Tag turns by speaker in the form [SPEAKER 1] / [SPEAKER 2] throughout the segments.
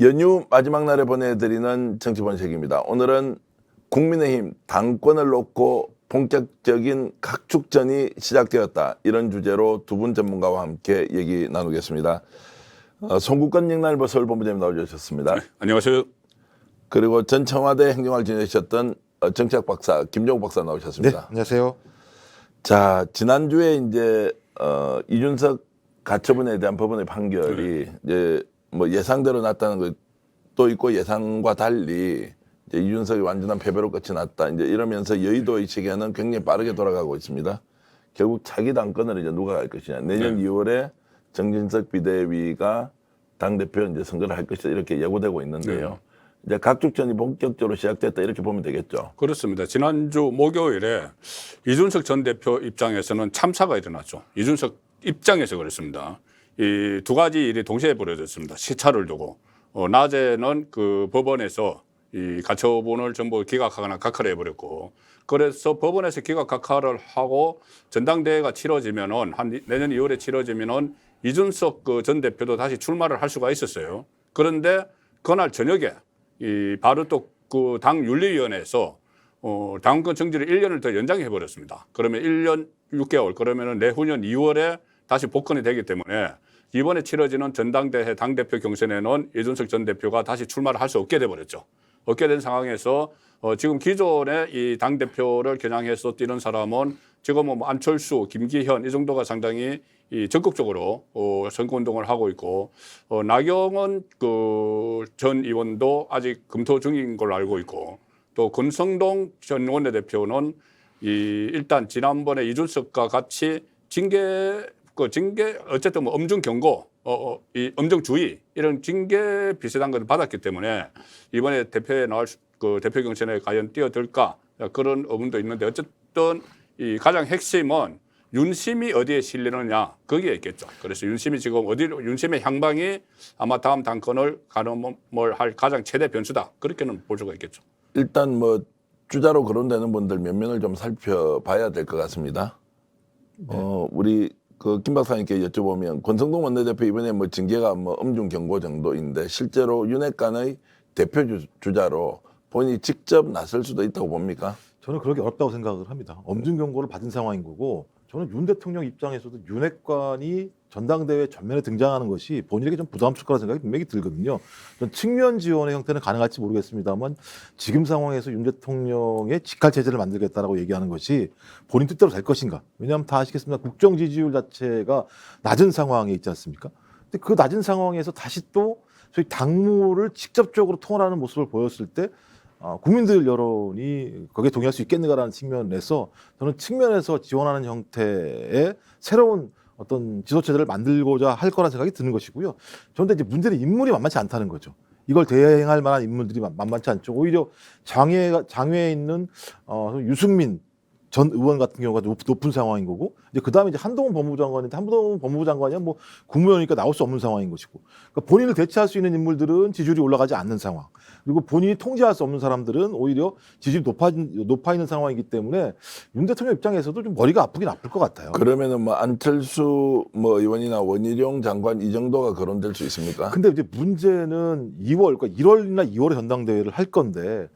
[SPEAKER 1] 연휴 마지막 날에 보내드리는 정치본색입니다. 오늘은 국민의힘 당권을 놓고 본격적인 각축전이 시작되었다. 이런 주제로 두 분 전문가와 함께 얘기 나누겠습니다. 송국건 영날보 서울본부장님 나와주셨습니다.
[SPEAKER 2] 네, 안녕하세요.
[SPEAKER 1] 그리고 전 청와대 행정관을 지내셨던 정치학 박사 김종욱 박사 나오셨습니다.
[SPEAKER 3] 네, 안녕하세요.
[SPEAKER 1] 자, 지난주에 이제 이준석 가처분에 대한 법원의 판결이 이제 뭐 예상대로 났다는 것도 있고 예상과 달리 이제 이준석이 완전한 패배로 끝이 났다. 이제 이러면서 여의도의 시계는 굉장히 빠르게 돌아가고 있습니다. 결국 차기 당권을 이제 누가 할 것이냐. 내년 2월에 정진석 비대위가 당대표 이제 선거를 할 것이다. 이렇게 예고되고 있는데요. 이제 각축전이 본격적으로 시작됐다. 이렇게 보면 되겠죠.
[SPEAKER 2] 그렇습니다. 지난주 목요일에 이준석 전 대표 입장에서는 참사가 일어났죠. 이준석 입장에서 그랬습니다. 이 두 가지 일이 동시에 벌어졌습니다. 시차를 두고 낮에는 그 법원에서 이 가처분을 전부 기각하거나 각하를 해버렸고, 그래서 법원에서 기각 각하를 하고 전당대회가 치러지면은 한 내년 2월에 치러지면은 이준석 그 전 대표도 다시 출마를 할 수가 있었어요. 그런데 그날 저녁에 이 바로 또 그 당 윤리위원회에서 당권 정지를 1년을 더 연장해 버렸습니다. 그러면 1년 6개월, 그러면은 내후년 2월에 다시 복권이 되기 때문에 이번에 치러지는 전당대회 당대표 경선에는 이준석 전 대표가 다시 출마를 할 수 없게 돼 버렸죠. 없게 된 상황에서 지금 기존에 이 당대표를 겨냥해서 뛰는 사람은 지금은 뭐 안철수, 김기현 이 정도가 상당히 이 적극적으로 선거운동을 하고 있고, 나경원 그 전 의원도 아직 검토 중인 걸로 알고 있고, 또 권성동 전 원내대표는 일단 지난번에 이준석과 같이 징계 어쨌든 뭐 엄중 경고, 이 엄중 주의 이런 징계 비슷한 것을 받았기 때문에 이번에 대표에 나올 그 대표 경선에 과연 뛰어들까 그런 의문도 있는데, 어쨌든 이 가장 핵심은 윤심이 어디에 실리느냐 거기에 있겠죠. 그래서 윤심이 지금 어디로 윤심의 향방이 아마 다음 당권을 가늠을 할 가장 최대 변수다. 그렇게는 볼 수가 있겠죠.
[SPEAKER 1] 일단 뭐 주자로 거론되는 분들 몇 명을 좀 살펴봐야 될 것 같습니다. 우리 그 김 박사님께 여쭤보면 권성동 원내대표 이번에 뭐 징계가 뭐 엄중 경고 정도인데 실제로 윤핵관의 대표 주자로 본인이 직접 나설 수도 있다고 봅니까?
[SPEAKER 3] 저는 그렇게 어렵다고 생각을 합니다. 엄중 경고를 받은 상황인 거고, 저는 윤 대통령 입장에서도 윤핵관이 전당대회 전면에 등장하는 것이 본인에게 좀 부담스러울 거라는 생각이 분명히 들거든요. 전 측면 지원의 형태는 가능할지 모르겠습니다만 지금 상황에서 윤 대통령의 직할 체제를 만들겠다라고 얘기하는 것이 본인 뜻대로 될 것인가? 왜냐하면 다 아시겠습니다. 국정 지지율 자체가 낮은 상황에 있지 않습니까? 근데 그 낮은 상황에서 다시 또 소위 당무를 직접적으로 통할하는 모습을 보였을 때 국민들 여론이 거기에 동의할 수 있겠는가라는 측면에서 저는 측면에서 지원하는 형태의 새로운 어떤 지도체제를 만들고자 할 거라는 생각이 드는 것이고요. 그런데 이제 문제는 인물이 만만치 않다는 거죠. 이걸 대행할 만한 인물들이 만만치 않죠. 오히려 장외에 있는 유승민 전 의원 같은 경우가 높은 상황인 거고, 이제 그 다음에 이제 한동훈 법무부 장관인데 한동훈 법무부 장관이야 뭐 국무위원이니까 나올 수 없는 상황인 것이고, 그러니까 본인을 대체할 수 있는 인물들은 지지율이 올라가지 않는 상황, 그리고 본인이 통제할 수 없는 사람들은 오히려 지지율이 높아 있는 상황이기 때문에 윤 대통령 입장에서도 좀 머리가 아프긴 아플 것 같아요.
[SPEAKER 1] 그러면은 뭐 안철수 뭐 의원이나 원희룡 장관 이 정도가 거론될 수 있습니까?
[SPEAKER 3] 근데 이제 문제는 2월, 그러니까 1월이나 2월에 전당대회를 할 건데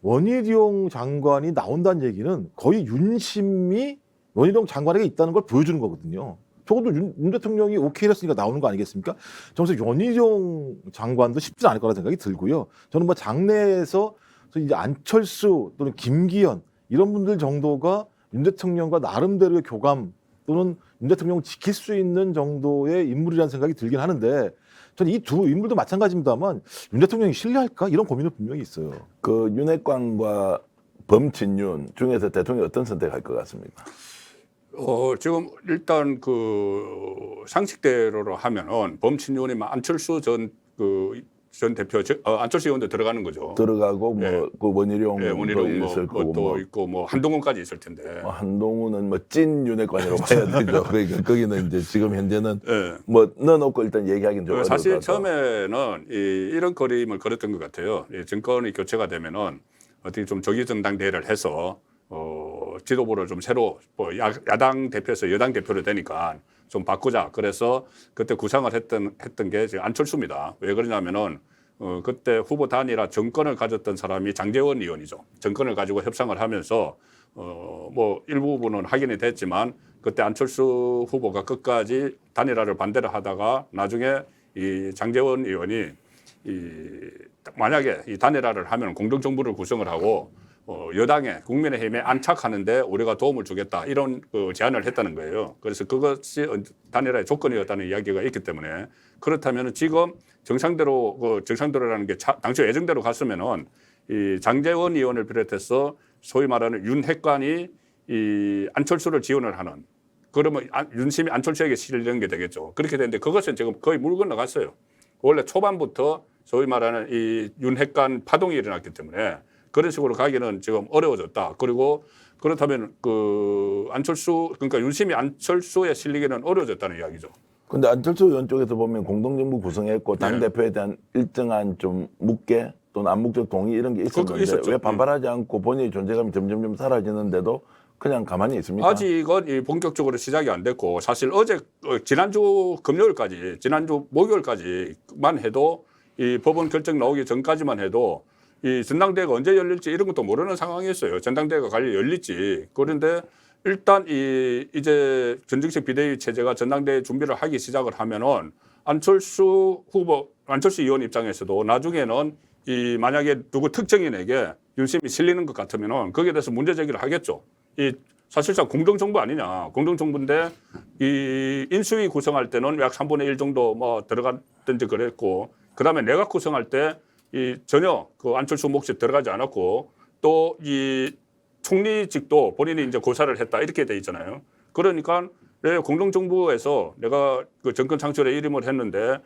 [SPEAKER 3] 원희룡 장관이 나온다는 얘기는 거의 윤심이 원희룡 장관에게 있다는 걸 보여주는 거거든요. 적어도 윤 대통령이 오케이 했으니까 나오는 거 아니겠습니까? 그래서 원희룡 장관도 쉽지 않을 거라 생각이 들고요. 저는 뭐 장내에서 이제 안철수 또는 김기현 이런 분들 정도가 윤 대통령과 나름대로의 교감 또는 윤 대통령을 지킬 수 있는 정도의 인물이라는 생각이 들긴 하는데, 저는 이 두 인물도 마찬가지입니다만 윤 대통령이 신뢰할까? 이런 고민은 분명히 있어요.
[SPEAKER 1] 그 윤핵관과 범친윤 중에서 대통령이 어떤 선택할 것 같습니까?
[SPEAKER 2] 지금 일단 그 상식대로 하면은 범친윤이면 안철수 전 대표, 안철수 의원도 들어가는 거죠.
[SPEAKER 1] 들어가고 뭐
[SPEAKER 2] 예.
[SPEAKER 1] 그 원희룡도
[SPEAKER 2] 원희룡
[SPEAKER 1] 있을 거고
[SPEAKER 2] 또 있고 뭐 한동훈까지 있을 텐데.
[SPEAKER 1] 한동훈은 뭐 찐 윤핵관이라고 봐야 되죠. 그러니까 거기는 이제 지금 현재는
[SPEAKER 2] 예.
[SPEAKER 1] 뭐 넣어놓고 일단 얘기하기는 좀 어려울 것
[SPEAKER 2] 사실
[SPEAKER 1] 같아요.
[SPEAKER 2] 처음에는 이런 그림을 그렸던 것 같아요. 정권이 교체가 되면은 어떻게 좀 조기전당대회를 해서 지도부를 좀 새로 뭐 야당 대표에서 여당 대표로 되니까 좀 바꾸자. 그래서 그때 구상을 했던 게 지금 안철수입니다. 왜 그러냐면은 그때 후보 단일화 정권을 가졌던 사람이 장제원 의원이죠. 정권을 가지고 협상을 하면서 뭐 일부분은 확인이 됐지만 그때 안철수 후보가 끝까지 단일화를 반대를 하다가 나중에 이 장제원 의원이 만약에 이 단일화를 하면 공동정부를 구성을 하고 여당에 국민의힘에 안착하는데 우리가 도움을 주겠다 이런 제안을 했다는 거예요. 그래서 그것이 단일화의 조건이었다는 이야기가 있기 때문에 그렇다면 지금 정상대로라는 게 당초 예정대로 갔으면은 이 장제원 의원을 비롯해서 소위 말하는 윤핵관이 이 안철수를 지원을 하는 그러면 윤심이 안철수에게 실리는 게 되겠죠. 그렇게 되는데 그것은 지금 거의 물 건너갔어요. 원래 초반부터 소위 말하는 이 윤핵관 파동이 일어났기 때문에 그런 식으로 가기는 지금 어려워졌다. 그리고 그렇다면 그 안철수 그러니까 윤심이 안철수에 실리기는 어려워졌다는 이야기죠.
[SPEAKER 1] 근데 안철수 의원 쪽에서 보면 공동정부 구성했고 당대표에 대한 일정한 좀 묵계 또는 암묵적 동의 이런 게 있었는데
[SPEAKER 2] 있었죠.
[SPEAKER 1] 왜 반발하지 않고 본인의 존재감이 점점 사라지는데도 그냥 가만히 있습니까?
[SPEAKER 2] 아직은 본격적으로 시작이 안 됐고 사실 어제 지난주 금요일까지 지난주 목요일까지만 해도 이 법원 결정 나오기 전까지만 해도 이 전당대회가 언제 열릴지 이런 것도 모르는 상황이었어요. 전당대회가 관리 열릴지. 그런데 일단 이제 전정식 비대위 체제가 전당대회 준비를 하기 시작을 하면은 안철수 의원 입장에서도 나중에는 이 만약에 누구 특정인에게 윤심이 실리는 것 같으면은 거기에 대해서 문제 제기를 하겠죠. 이 사실상 공동정부 아니냐. 공동정부인데 이 인수위 구성할 때는 약 3분의 1 정도 뭐 들어갔든지 그랬고 그다음에 내각 구성할 때 이 전혀 그 안철수 몫이 들어가지 않았고 또 이 총리직도 본인이 이제 고사를 했다 이렇게 돼 있잖아요. 그러니까 공동정부에서 내가 그 정권 창출에 이름을 했는데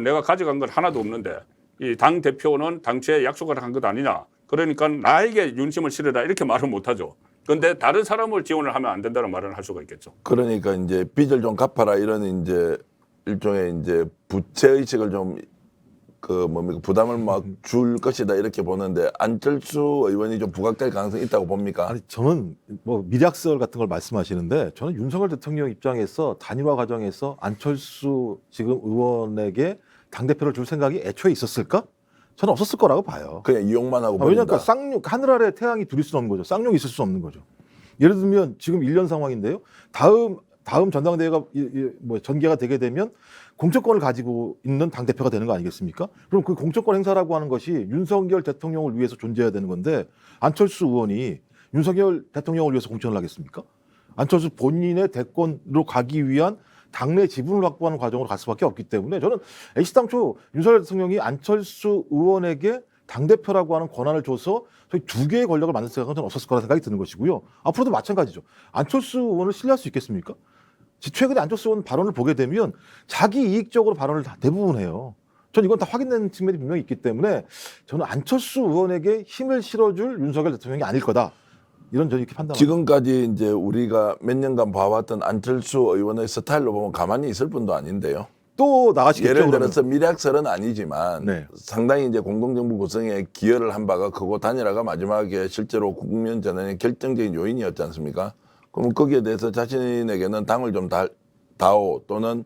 [SPEAKER 2] 내가 가져간 건 하나도 없는데 이 당 대표는 당초에 약속을 한 것 아니냐. 그러니까 나에게 윤심을 실으라 이렇게 말은 못하죠. 그런데 다른 사람을 지원을 하면 안 된다는 말을 할 수가 있겠죠.
[SPEAKER 1] 그러니까 이제 빚을 좀 갚아라 이런 이제 일종의 이제 부채 의식을 좀 부담을 막 줄 것이다 이렇게 보는데 안철수 의원이 좀 부각될 가능성이 있다고 봅니까?
[SPEAKER 3] 아니 저는 뭐 미략설 같은 걸 말씀하시는데 저는 윤석열 대통령 입장에서 단일화 과정에서 안철수 지금 의원에게 당대표를 줄 생각이 애초에 있었을까? 저는 없었을 거라고 봐요.
[SPEAKER 1] 그냥 이용만 하고
[SPEAKER 3] 왜냐하면
[SPEAKER 1] 버린다.
[SPEAKER 3] 쌍욕, 하늘 아래 태양이 둘일 수는 없는 거죠. 쌍욕이 있을 수 없는 거죠. 예를 들면 지금 1년 상황인데요. 다음 전당대회가 뭐 전개가 되게 되면 공천권을 가지고 있는 당대표가 되는 거 아니겠습니까? 그럼 그 공천권 행사라고 하는 것이 윤석열 대통령을 위해서 존재해야 되는 건데 안철수 의원이 윤석열 대통령을 위해서 공천을 하겠습니까? 안철수 본인의 대권으로 가기 위한 당내 지분을 확보하는 과정으로 갈 수밖에 없기 때문에 저는 애시당초 윤석열 대통령이 안철수 의원에게 당대표라고 하는 권한을 줘서 저희 두 개의 권력을 만들 생각은 저는 없었을 거라 생각이 드는 것이고요. 앞으로도 마찬가지죠. 안철수 의원을 신뢰할 수 있겠습니까? 최근에 안철수 의원 발언을 보게 되면 자기 이익적으로 발언을 대부분 해요. 전 이건 다 확인된 측면이 분명히 있기 때문에 저는 안철수 의원에게 힘을 실어줄 윤석열 대통령이 아닐 거다. 이런 저는 이렇게 판단합니다.
[SPEAKER 1] 지금까지 이제 우리가 몇 년간 봐왔던 안철수 의원의 스타일로 보면 가만히 있을 분도 아닌데요.
[SPEAKER 3] 또 나가시겠죠.
[SPEAKER 1] 예를
[SPEAKER 3] 그러면.
[SPEAKER 1] 들어서 미략설은 아니지만
[SPEAKER 3] 네.
[SPEAKER 1] 상당히 이제 공동정부 구성에 기여를 한 바가 크고 단일화가 마지막에 실제로 국면 전환의 결정적인 요인이었지 않습니까? 그럼 거기에 대해서 자신에게는 당을 좀 다오 또는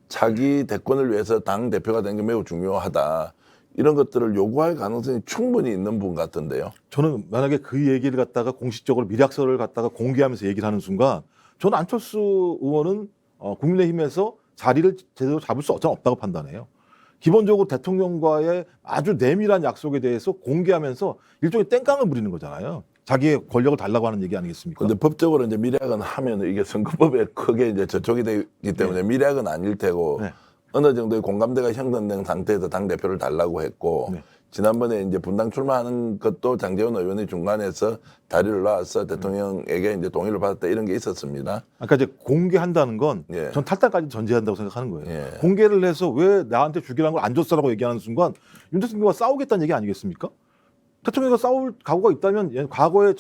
[SPEAKER 1] 자기 대권을 위해서 당 대표가 되는 게 매우 중요하다. 이런 것들을 요구할 가능성이 충분히 있는 분 같은데요.
[SPEAKER 3] 저는 만약에 그 얘기를 갖다가 공식적으로 미략설을 갖다가 공개하면서 얘기를 하는 순간 저는 안철수 의원은 국민의힘에서 자리를 제대로 잡을 수 없다고 판단해요. 기본적으로 대통령과의 아주 내밀한 약속에 대해서 공개하면서 일종의 땡깡을 부리는 거잖아요. 자기의 권력을 달라고 하는 얘기 아니겠습니까?
[SPEAKER 1] 근데 법적으로 이제 미략은 하면 이게 선거법에 크게 이제 저촉이 되기 때문에 미략은 아닐 테고
[SPEAKER 3] 네.
[SPEAKER 1] 어느 정도의 공감대가 형성된 상태에서 당 대표를 달라고 했고
[SPEAKER 3] 네.
[SPEAKER 1] 지난번에 이제 분당 출마하는 것도 장제원 의원이 중간에서 다리를 놔서 대통령에게 이제 동의를 받았다 이런 게 있었습니다.
[SPEAKER 3] 아까 이제 공개한다는 건
[SPEAKER 1] 예.
[SPEAKER 3] 전 탈당까지 전제한다고 생각하는 거예요.
[SPEAKER 1] 예.
[SPEAKER 3] 공개를 해서 왜 나한테 주기라는 걸 안 줬어라고 얘기하는 순간 윤 대통령과 싸우겠다는 얘기 아니겠습니까? 대통령과 싸울 각오가 있다면 과거의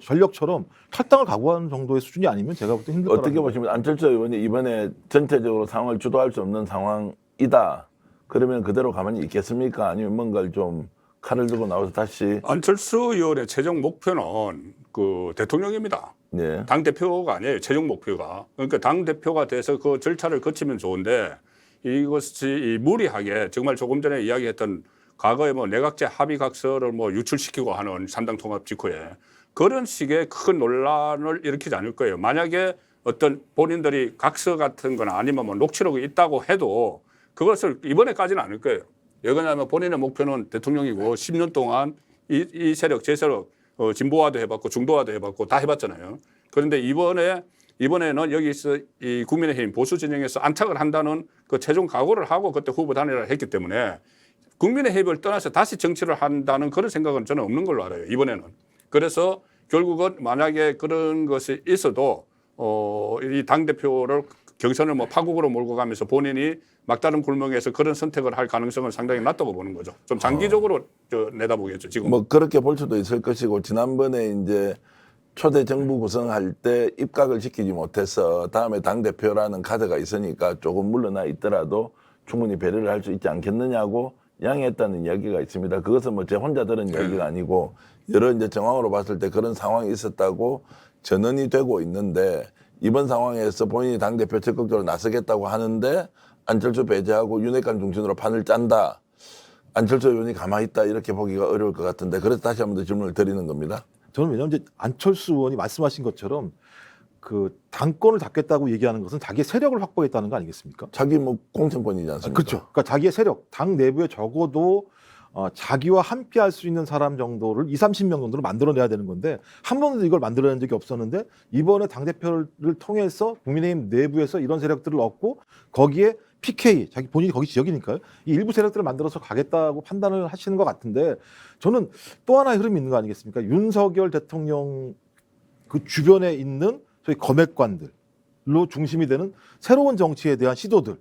[SPEAKER 3] 전력처럼 탈당을 각오하는 정도의 수준이 아니면 제가 볼 때 힘들 거라고.
[SPEAKER 1] 어떻게 보시면 안철수 의원이 이번에 전체적으로 상황을 주도할 수 없는 상황이다. 그러면 그대로 가만히 있겠습니까? 아니면 뭔가를 좀 칼을 들고 나와서 다시
[SPEAKER 2] 안철수 의원의 최종 목표는 그 대통령입니다.
[SPEAKER 1] 예.
[SPEAKER 2] 당 대표가 아니에요. 최종 목표가. 그러니까 당 대표가 돼서 그 절차를 거치면 좋은데 이것이 무리하게 정말 조금 전에 이야기했던 과거에 뭐 내각제 합의각서를 뭐 유출시키고 하는 3당 통합 직후에 그런 식의 큰 논란을 일으키지 않을 거예요. 만약에 어떤 본인들이 각서 같은 거나 아니면 뭐 녹취록이 있다고 해도 그것을 이번에까지는 않을 거예요. 왜 그러냐면 본인의 목표는 대통령이고 10년 동안 이 세력, 제 세력 진보화도 해봤고 중도화도 해봤고 다 해봤잖아요. 그런데 이번에는 여기서 이 국민의힘 보수 진영에서 안착을 한다는 그 최종 각오를 하고 그때 후보 단일화를 했기 때문에 국민의힘을 떠나서 다시 정치를 한다는 그런 생각은 저는 없는 걸로 알아요. 이번에는. 그래서 결국은 만약에 그런 것이 있어도 이 당대표를 경선을 뭐 파국으로 몰고 가면서 본인이 막다른 굴명에서 그런 선택을 할 가능성은 상당히 낮다고 보는 거죠. 좀 장기적으로 내다보겠죠. 지금.
[SPEAKER 1] 뭐 그렇게 볼 수도 있을 것이고 지난번에 이제 초대 정부 구성할 때 입각을 시키지 못해서 다음에 당 대표라는 카드가 있으니까 조금 물러나 있더라도 충분히 배려를 할 수 있지 않겠느냐고 양해했다는 이야기가 있습니다. 그것은 뭐 제 혼자 들은 이야기가 아니고 여러 이제 정황으로 봤을 때 그런 상황이 있었다고 전언이 되고 있는데 이번 상황에서 본인이 당 대표 적극적으로 나서겠다고 하는데 안철수 배제하고 윤핵관 중심으로 판을 짠다. 안철수 의원이 가만히 있다 이렇게 보기가 어려울 것 같은데 그래서 다시 한 번 더 질문을 드리는 겁니다.
[SPEAKER 3] 저는 왜냐하면 이제 안철수 의원이 말씀하신 것처럼 그 당권을 잡겠다고 얘기하는 것은 자기의 세력을 확보했다는 거 아니겠습니까?
[SPEAKER 1] 자기 뭐 공천권이지 않습니까?
[SPEAKER 3] 그렇죠. 그러니까 자기의 세력, 당 내부에 적어도 자기와 함께 할 수 있는 사람 정도를 20-30명 정도를 만들어내야 되는 건데 한 번도 이걸 만들어낸 적이 없었는데 이번에 당대표를 통해서 국민의힘 내부에서 이런 세력들을 얻고 거기에 PK, 자기 본인이 거기 지역이니까요. 이 일부 세력들을 만들어서 가겠다고 판단을 하시는 것 같은데 저는 또 하나의 흐름이 있는 거 아니겠습니까? 윤석열 대통령 그 주변에 있는 소위 검핵관들로 중심이 되는 새로운 정치에 대한 시도들.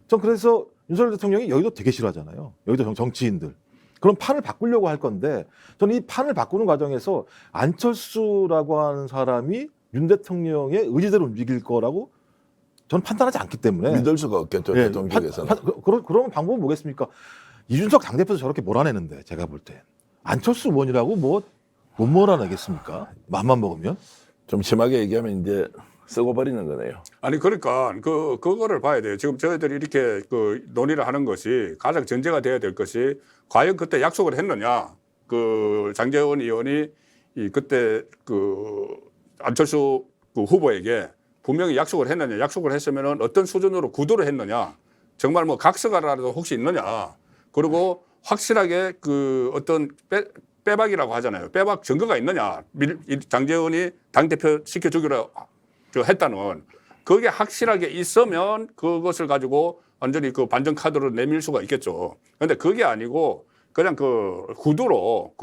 [SPEAKER 3] 전 그래서 윤석열 대통령이 여의도 되게 싫어하잖아요. 여의도 정치인들. 그럼 판을 바꾸려고 할 건데 저는 이 판을 바꾸는 과정에서 안철수라고 하는 사람이 윤 대통령의 의지대로 움직일 거라고 저는 판단하지 않기 때문에
[SPEAKER 1] 믿을 수가 없겠죠.
[SPEAKER 3] 예,
[SPEAKER 1] 대통령 쪽에서는.
[SPEAKER 3] 그러면 방법은 뭐겠습니까? 이준석 당대표도 저렇게 몰아내는데 제가 볼 때 안철수 의원이라고 뭐 못 몰아내겠습니까? 맘만 먹으면?
[SPEAKER 1] 좀 심하게 얘기하면 이제 쓰고 버리는 거네요.
[SPEAKER 2] 아니 그러니까 그거를 봐야 돼요. 지금 저희들이 이렇게 그 논의를 하는 것이 가장 전제가 돼야 될 것이 과연 그때 약속을 했느냐. 그 장제원 의원이 그때 그 안철수 그 후보에게 분명히 약속을 했느냐. 약속을 했으면은 어떤 수준으로 구도를 했느냐. 정말 뭐 각서가라도 혹시 있느냐. 그리고 확실하게 그 어떤 빼박이라고 하잖아요. 빼박 증거가 있느냐. 장제원이 당대표 시켜주기로 했다는 그게 확실하게 있으면 그것을 가지고 완전히 그 반전 카드로 내밀 수가 있겠죠. 그런데 그게 아니고 그냥 그 구도로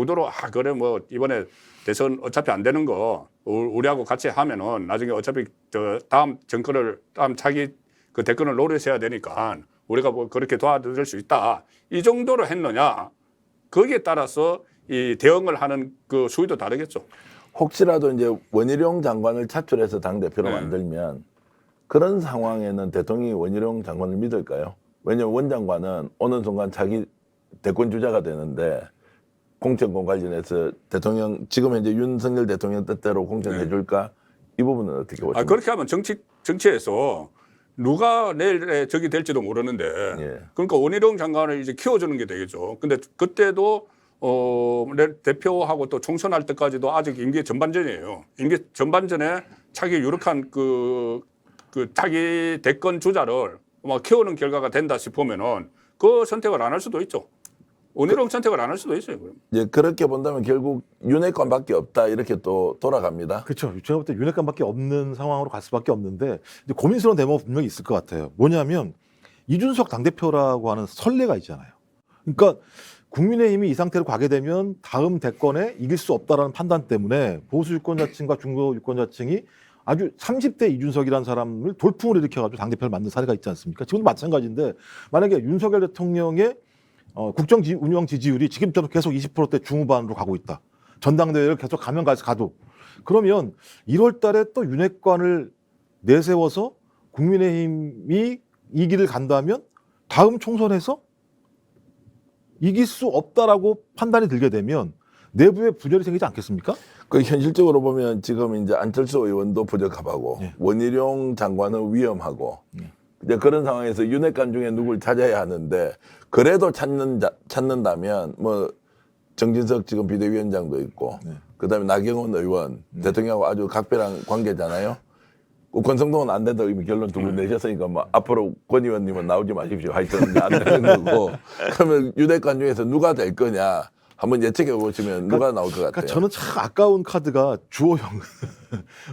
[SPEAKER 2] 그래 뭐 이번에 대선 어차피 안 되는 거 우리하고 같이 하면은 나중에 어차피 저 다음 정권을 다음 차기 그 대권을 노려서야 되니까 우리가 뭐 그렇게 도와줄 수 있다. 이 정도로 했느냐. 거기에 따라서 이 대응을 하는 그 수위도 다르겠죠.
[SPEAKER 1] 혹시라도 이제 원희룡 장관을 차출해서 당대표로
[SPEAKER 2] 네.
[SPEAKER 1] 만들면 그런 상황에는 대통령이 원희룡 장관을 믿을까요? 왜냐하면 원 장관은 어느 순간 자기 대권 주자가 되는데 공천권 관련해서 대통령 지금 현재 윤석열 대통령 뜻대로 공천해 줄까? 이 부분은 어떻게 보십니까?
[SPEAKER 2] 그렇게 하면 정치에서 누가 내일 적이 될지도 모르는데
[SPEAKER 1] 예.
[SPEAKER 2] 그러니까 원희룡 장관을 이제 키워주는 게 되겠죠. 근데 그때도 대표하고 또 총선할 때까지도 아직 임기 전반전이에요. 임기 전반전에 자기 유력한 그 자기 대권 주자를 막 키우는 결과가 된다 싶으면은 그 선택을 안 할 수도 있죠. 원희룡 선택을 안 할 수도 있어요. 그럼.
[SPEAKER 1] 이제 그렇게 본다면 결국 윤핵관밖에 없다 이렇게 또 돌아갑니다.
[SPEAKER 3] 그렇죠. 제가 볼 때 윤핵관밖에 없는 상황으로 갈 수밖에 없는데 이제 고민스러운 대목은 분명히 있을 것 같아요. 뭐냐면 이준석 당대표라고 하는 선례가 있잖아요. 그러니까 국민의힘이 이 상태로 가게 되면 다음 대권에 이길 수 없다라는 판단 때문에 보수 유권자층과 중도 유권자층이 아주 30대 이준석이라는 사람을 돌풍을 일으켜가지고 당대표를 만든 사례가 있지 않습니까? 지금도 마찬가지인데 만약에 윤석열 대통령의 국정 운영 지지율이 지금처럼 계속 20%대 중후반으로 가고 있다. 전당대회를 계속 가면 가도 그러면 1월 달에 또 윤핵관을 내세워서 국민의힘이 이 길을 간다면 다음 총선에서 이길 수 없다라고 판단이 들게 되면 내부에 분열이 생기지 않겠습니까?
[SPEAKER 1] 그 현실적으로 보면 지금 이제 안철수 의원도 부적합하고
[SPEAKER 3] 예.
[SPEAKER 1] 원희룡 장관은 위험하고 이제 그런 상황에서 윤핵관 중에 누굴 찾아야 하는데 그래도 찾는다면 뭐 정진석 지금 비대위원장도 있고 그다음에 나경원 의원 대통령하고 아주 각별한 관계잖아요. 권성동은 안 된다고 이미 결론 두 분 내셨으니까 뭐 앞으로 권 의원님은 나오지 마십시오. 하여튼 안 되는 거고. 그러면 윤핵관 중에서 누가 될 거냐 한번 예측해 보시면 누가 나올 것 같아요.
[SPEAKER 3] 그러니까 저는 참 아까운 카드가 주호영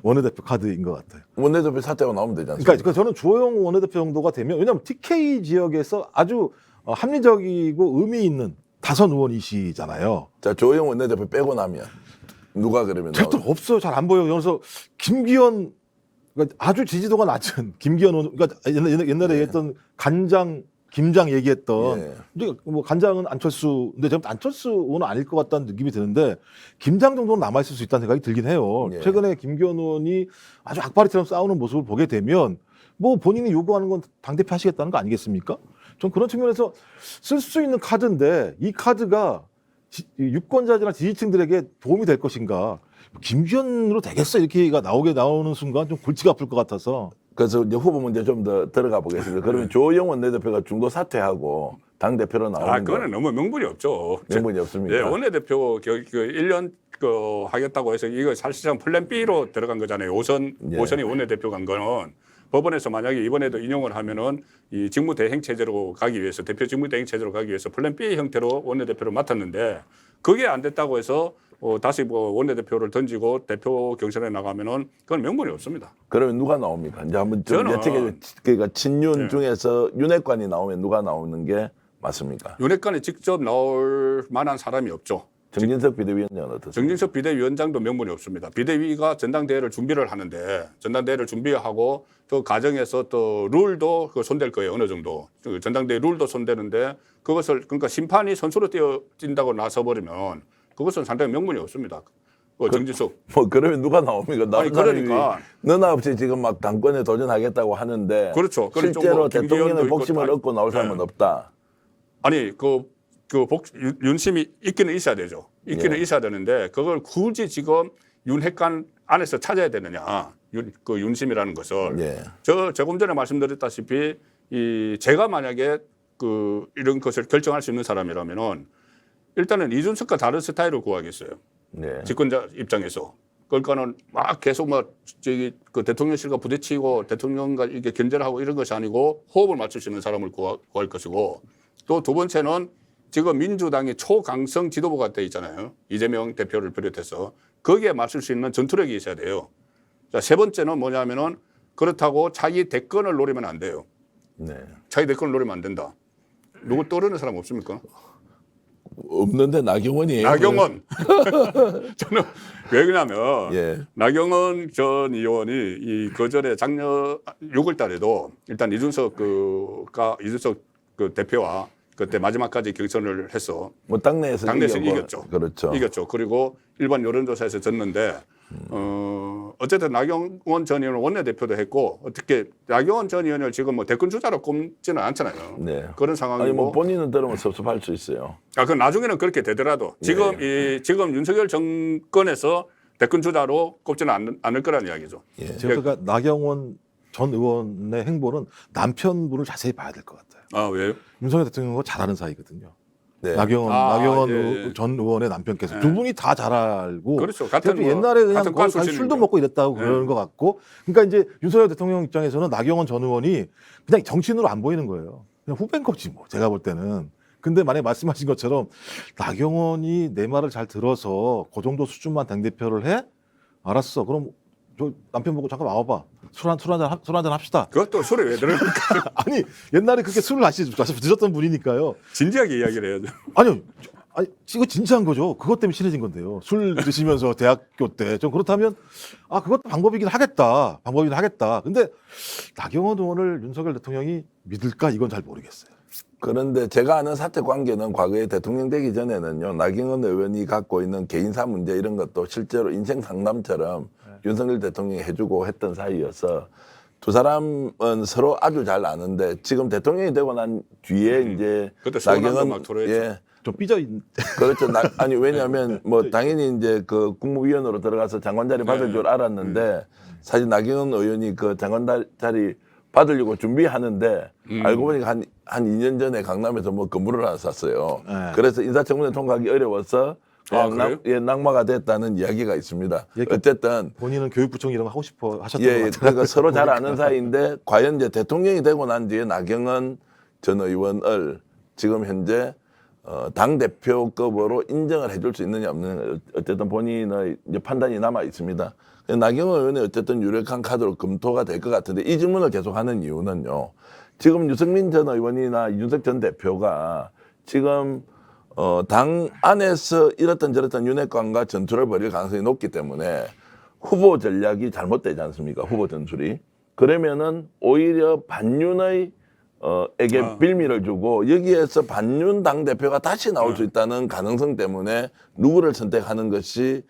[SPEAKER 3] 원내대표 카드인 것 같아요.
[SPEAKER 1] 원내대표 사퇴가 나오면 되지 않습니까?
[SPEAKER 3] 그러니까 저는 주호영 원내대표 정도가 되면 왜냐하면 TK 지역에서 아주 합리적이고 의미 있는 다선 의원이시잖아요.
[SPEAKER 1] 자, 조영 원내대표 빼고 나면 누가 그러면
[SPEAKER 3] 절대
[SPEAKER 1] 나올
[SPEAKER 3] 없어요. 잘 안 보여요. 그래서 김기현 그러니까 아주 지지도가 낮은 김기현 의원 그러니까 옛날에 얘기했던 간장 김장 얘기했던
[SPEAKER 1] 예.
[SPEAKER 3] 이제 뭐 간장은 안철수 근데 제가 안철수 의원은 아닐 것 같다는 느낌이 드는데 김장 정도는 남아 있을 수 있다는 생각이 들긴 해요.
[SPEAKER 1] 예.
[SPEAKER 3] 최근에 김기현 의원이 아주 악바리처럼 싸우는 모습을 보게 되면 뭐 본인이 요구하는 건 당대표 하시겠다는 거 아니겠습니까? 전 그런 측면에서 쓸 수 있는 카드인데 이 카드가 유권자들이나 지지층들에게 도움이 될 것인가? 김기현으로 되겠어 이렇게가 나오는 순간 좀 골치가 아플 것 같아서.
[SPEAKER 1] 그래서 이제 후보 문제 좀 더 들어가 보겠습니다. 그러면 조영 원내대표가 중도 사퇴하고 당 대표로 나오는 거
[SPEAKER 2] 그거는 너무 명분이 없죠.
[SPEAKER 1] 명분이 없습니까?
[SPEAKER 2] 예, 원내대표 그 1년 하겠다고 해서 이거 사실상 플랜 B로 들어간 거잖아요. 오선이 원내대표 간 거는 법원에서 만약에 이번에도 인용을 하면은 이 직무대행 체제로 가기 위해서 대표 직무대행 체제로 가기 위해서 플랜 B 형태로 원내대표를 맡았는데 그게 안 됐다고 해서 다시 뭐 원내대표를 던지고 대표 경선에 나가면은 그건 명분이 없습니다.
[SPEAKER 1] 그러면 누가 나옵니까? 이제 한번 좀 예측해 그러니까 친윤 중에서 윤핵관이 나오면 누가 나오는 게 맞습니까?
[SPEAKER 2] 윤핵관이 직접 나올 만한 사람이 없죠.
[SPEAKER 1] 정진석 비대위원장은 어떻습니까?
[SPEAKER 2] 정진석 비대위원장도 명분이 없습니다. 비대위가 전당대회를 준비를 하는데 전당대회를 준비하고 그 과정에서 또 룰도 손댈 거예요. 어느 정도. 전당대회 룰도 손대는데 그것을 그러니까 심판이 선수로 뛰어진다고 나서버리면 그것은 상당히 명분이 없습니다. 정진석.
[SPEAKER 1] 뭐 그러면 누가 나옵니까?
[SPEAKER 2] 아니, 그러니까.
[SPEAKER 1] 너나 없이 지금 막 당권에 도전하겠다고 하는데
[SPEAKER 2] 그렇죠.
[SPEAKER 1] 실제로
[SPEAKER 2] 뭐
[SPEAKER 1] 대통령의 복심을 얻고 나올 사람은 없다.
[SPEAKER 2] 아니 윤심이 있기는 있어야 되죠. 있기는 있어야 되는데 그걸 굳이 지금 윤핵관 안에서 찾아야 되느냐. 윤심이라는 것을.
[SPEAKER 1] 예.
[SPEAKER 2] 조금 전에 말씀드렸다시피 제가 만약에 이런 것을 결정할 수 있는 사람이라면은 일단은 이준석과 다른 스타일을 구하겠어요.
[SPEAKER 1] 네.
[SPEAKER 2] 집권자 입장에서. 그러니까는 막 계속 그 대통령실과 부딪히고 대통령과 이게 견제를 하고 이런 것이 아니고 호흡을 맞출 수 있는 사람을 구할 것이고 또 두 번째는 지금 민주당이 초강성 지도부가 돼 있잖아요. 이재명 대표를 비롯해서 거기에 맞설 수 있는 전투력이 있어야 돼요. 자, 세 번째는 뭐냐면은 그렇다고 자기 대권을 노리면 안 돼요.
[SPEAKER 1] 네.
[SPEAKER 2] 자기 대권을 노리면 안 된다. 누구 떠오르는 사람 없습니까?
[SPEAKER 1] 없는데 나경원이에요.
[SPEAKER 2] 나경원. 저는 왜 그러냐면
[SPEAKER 1] 예.
[SPEAKER 2] 나경원 전 의원이 이 거절에 작년 6월 달에도 일단 이준석 대표와 그때 마지막까지 경선을 해서
[SPEAKER 1] 뭐 당내에서
[SPEAKER 2] 이겼죠.
[SPEAKER 1] 그렇죠.
[SPEAKER 2] 이겼죠. 그리고 일반 여론조사에서 졌는데 어쨌든 나경원 전 의원은 원내대표도 했고 어떻게 나경원 전 의원을 지금 뭐 대권 주자로 꼽지는 않잖아요.
[SPEAKER 1] 네.
[SPEAKER 2] 그런 상황이고.
[SPEAKER 1] 아니 뭐 본인은 들으면 섭섭할 수 있어요.
[SPEAKER 2] 그럼 나중에는 그렇게 되더라도 지금 지금 윤석열 정권에서 대권 주자로 꼽지는 않을 거란 이야기죠.
[SPEAKER 1] 예.
[SPEAKER 3] 제가 그러니까 나경원 전 의원의 행보는 남편분을 자세히 봐야 될 것 같아요.
[SPEAKER 2] 아 왜요?
[SPEAKER 3] 윤석열 대통령과 잘 아는 사이거든요.
[SPEAKER 1] 네.
[SPEAKER 3] 나경원
[SPEAKER 2] 예.
[SPEAKER 3] 전 의원의 남편께서
[SPEAKER 2] 예.
[SPEAKER 3] 두 분이 다 잘 알고
[SPEAKER 2] 그렇죠. 같은
[SPEAKER 3] 그래도 옛날에 그냥
[SPEAKER 2] 같은 과
[SPEAKER 3] 거의
[SPEAKER 2] 출신이니까.
[SPEAKER 3] 술도 먹고 이랬다고
[SPEAKER 2] 예.
[SPEAKER 3] 그러는 것 같고 그러니까 이제 윤석열 대통령 입장에서는 나경원 전 의원이 그냥 정치인으로 안 보이는 거예요. 그냥 후배인 거지 뭐 제가 볼 때는. 근데 만약에 말씀하신 것처럼 나경원이 내 말을 잘 들어서 그 정도 수준만 당대표를 해? 알았어. 그럼 저 남편 보고 잠깐 와봐. 술 한잔 합시다.
[SPEAKER 2] 그것도 술에 왜 들어갑니까?
[SPEAKER 3] 아니 옛날에 그렇게 술을 드셨던 분이니까요.
[SPEAKER 2] 진지하게 이야기를 해야죠.
[SPEAKER 3] 아니 이거 진지한 거죠. 그것 때문에 친해진 건데요. 술 드시면서 대학교 때 좀 그렇다면 그것도 방법이긴 하겠다. 근데 나경원 의원을 윤석열 대통령이 믿을까 이건 잘 모르겠어요.
[SPEAKER 1] 그런데 제가 아는 사태 관계는 과거에 대통령 되기 전에는요, 나경원 의원이 갖고 있는 개인사 문제 이런 것도 실제로 인생 상담처럼 윤석열 대통령이 해주고 했던 사이여서 두 사람은 서로 아주 잘 아는데 지금 대통령이 되고 난 뒤에 이제
[SPEAKER 2] 그때 소원한도 막 토로했죠.
[SPEAKER 1] 예.
[SPEAKER 3] 좀 삐져 있는.
[SPEAKER 1] 그렇죠. 아니 왜냐하면 뭐 당연히 이제 그 국무위원으로 들어가서 장관 자리 받을 줄 알았는데 사실 나경원 의원이 그 장관 자리 받으려고 준비하는데 알고 보니까 한 2년 전에 강남에서 뭐 건물을 하나 샀어요.
[SPEAKER 3] 네.
[SPEAKER 1] 그래서 인사청문회 통과하기 어려워서 그냥
[SPEAKER 2] 그래요?
[SPEAKER 1] 낙마가 됐다는 이야기가 있습니다.
[SPEAKER 3] 예,
[SPEAKER 1] 어쨌든
[SPEAKER 3] 본인은 교육부청 이런 거 하고 싶어 하셨던 것
[SPEAKER 1] 예,
[SPEAKER 3] 같아요.
[SPEAKER 1] 그러니까 서로 잘 아는 사이인데 과연 이제 대통령이 되고 난 뒤에 나경원 전 의원을 지금 현재 당 대표급으로 인정을 해줄 수 있느냐 없느냐 어쨌든 본인의 이제 판단이 남아 있습니다. 나경원 의원이 어쨌든 유력한 카드로 검토가 될 것 같은데 이 질문을 계속하는 이유는요. 지금 유승민 전 의원이나 이준석 전 대표가 지금 당 안에서 이렇든 저렇든 윤핵관과 전투를 벌일 가능성이 높기 때문에 후보 전략이 잘못되지 않습니까? 후보 전술이. 그러면은 오히려 반윤의 에게 빌미를 주고 여기에서 반윤 당대표가 다시 나올 수 있다는 가능성 때문에 누구를 선택하는 것이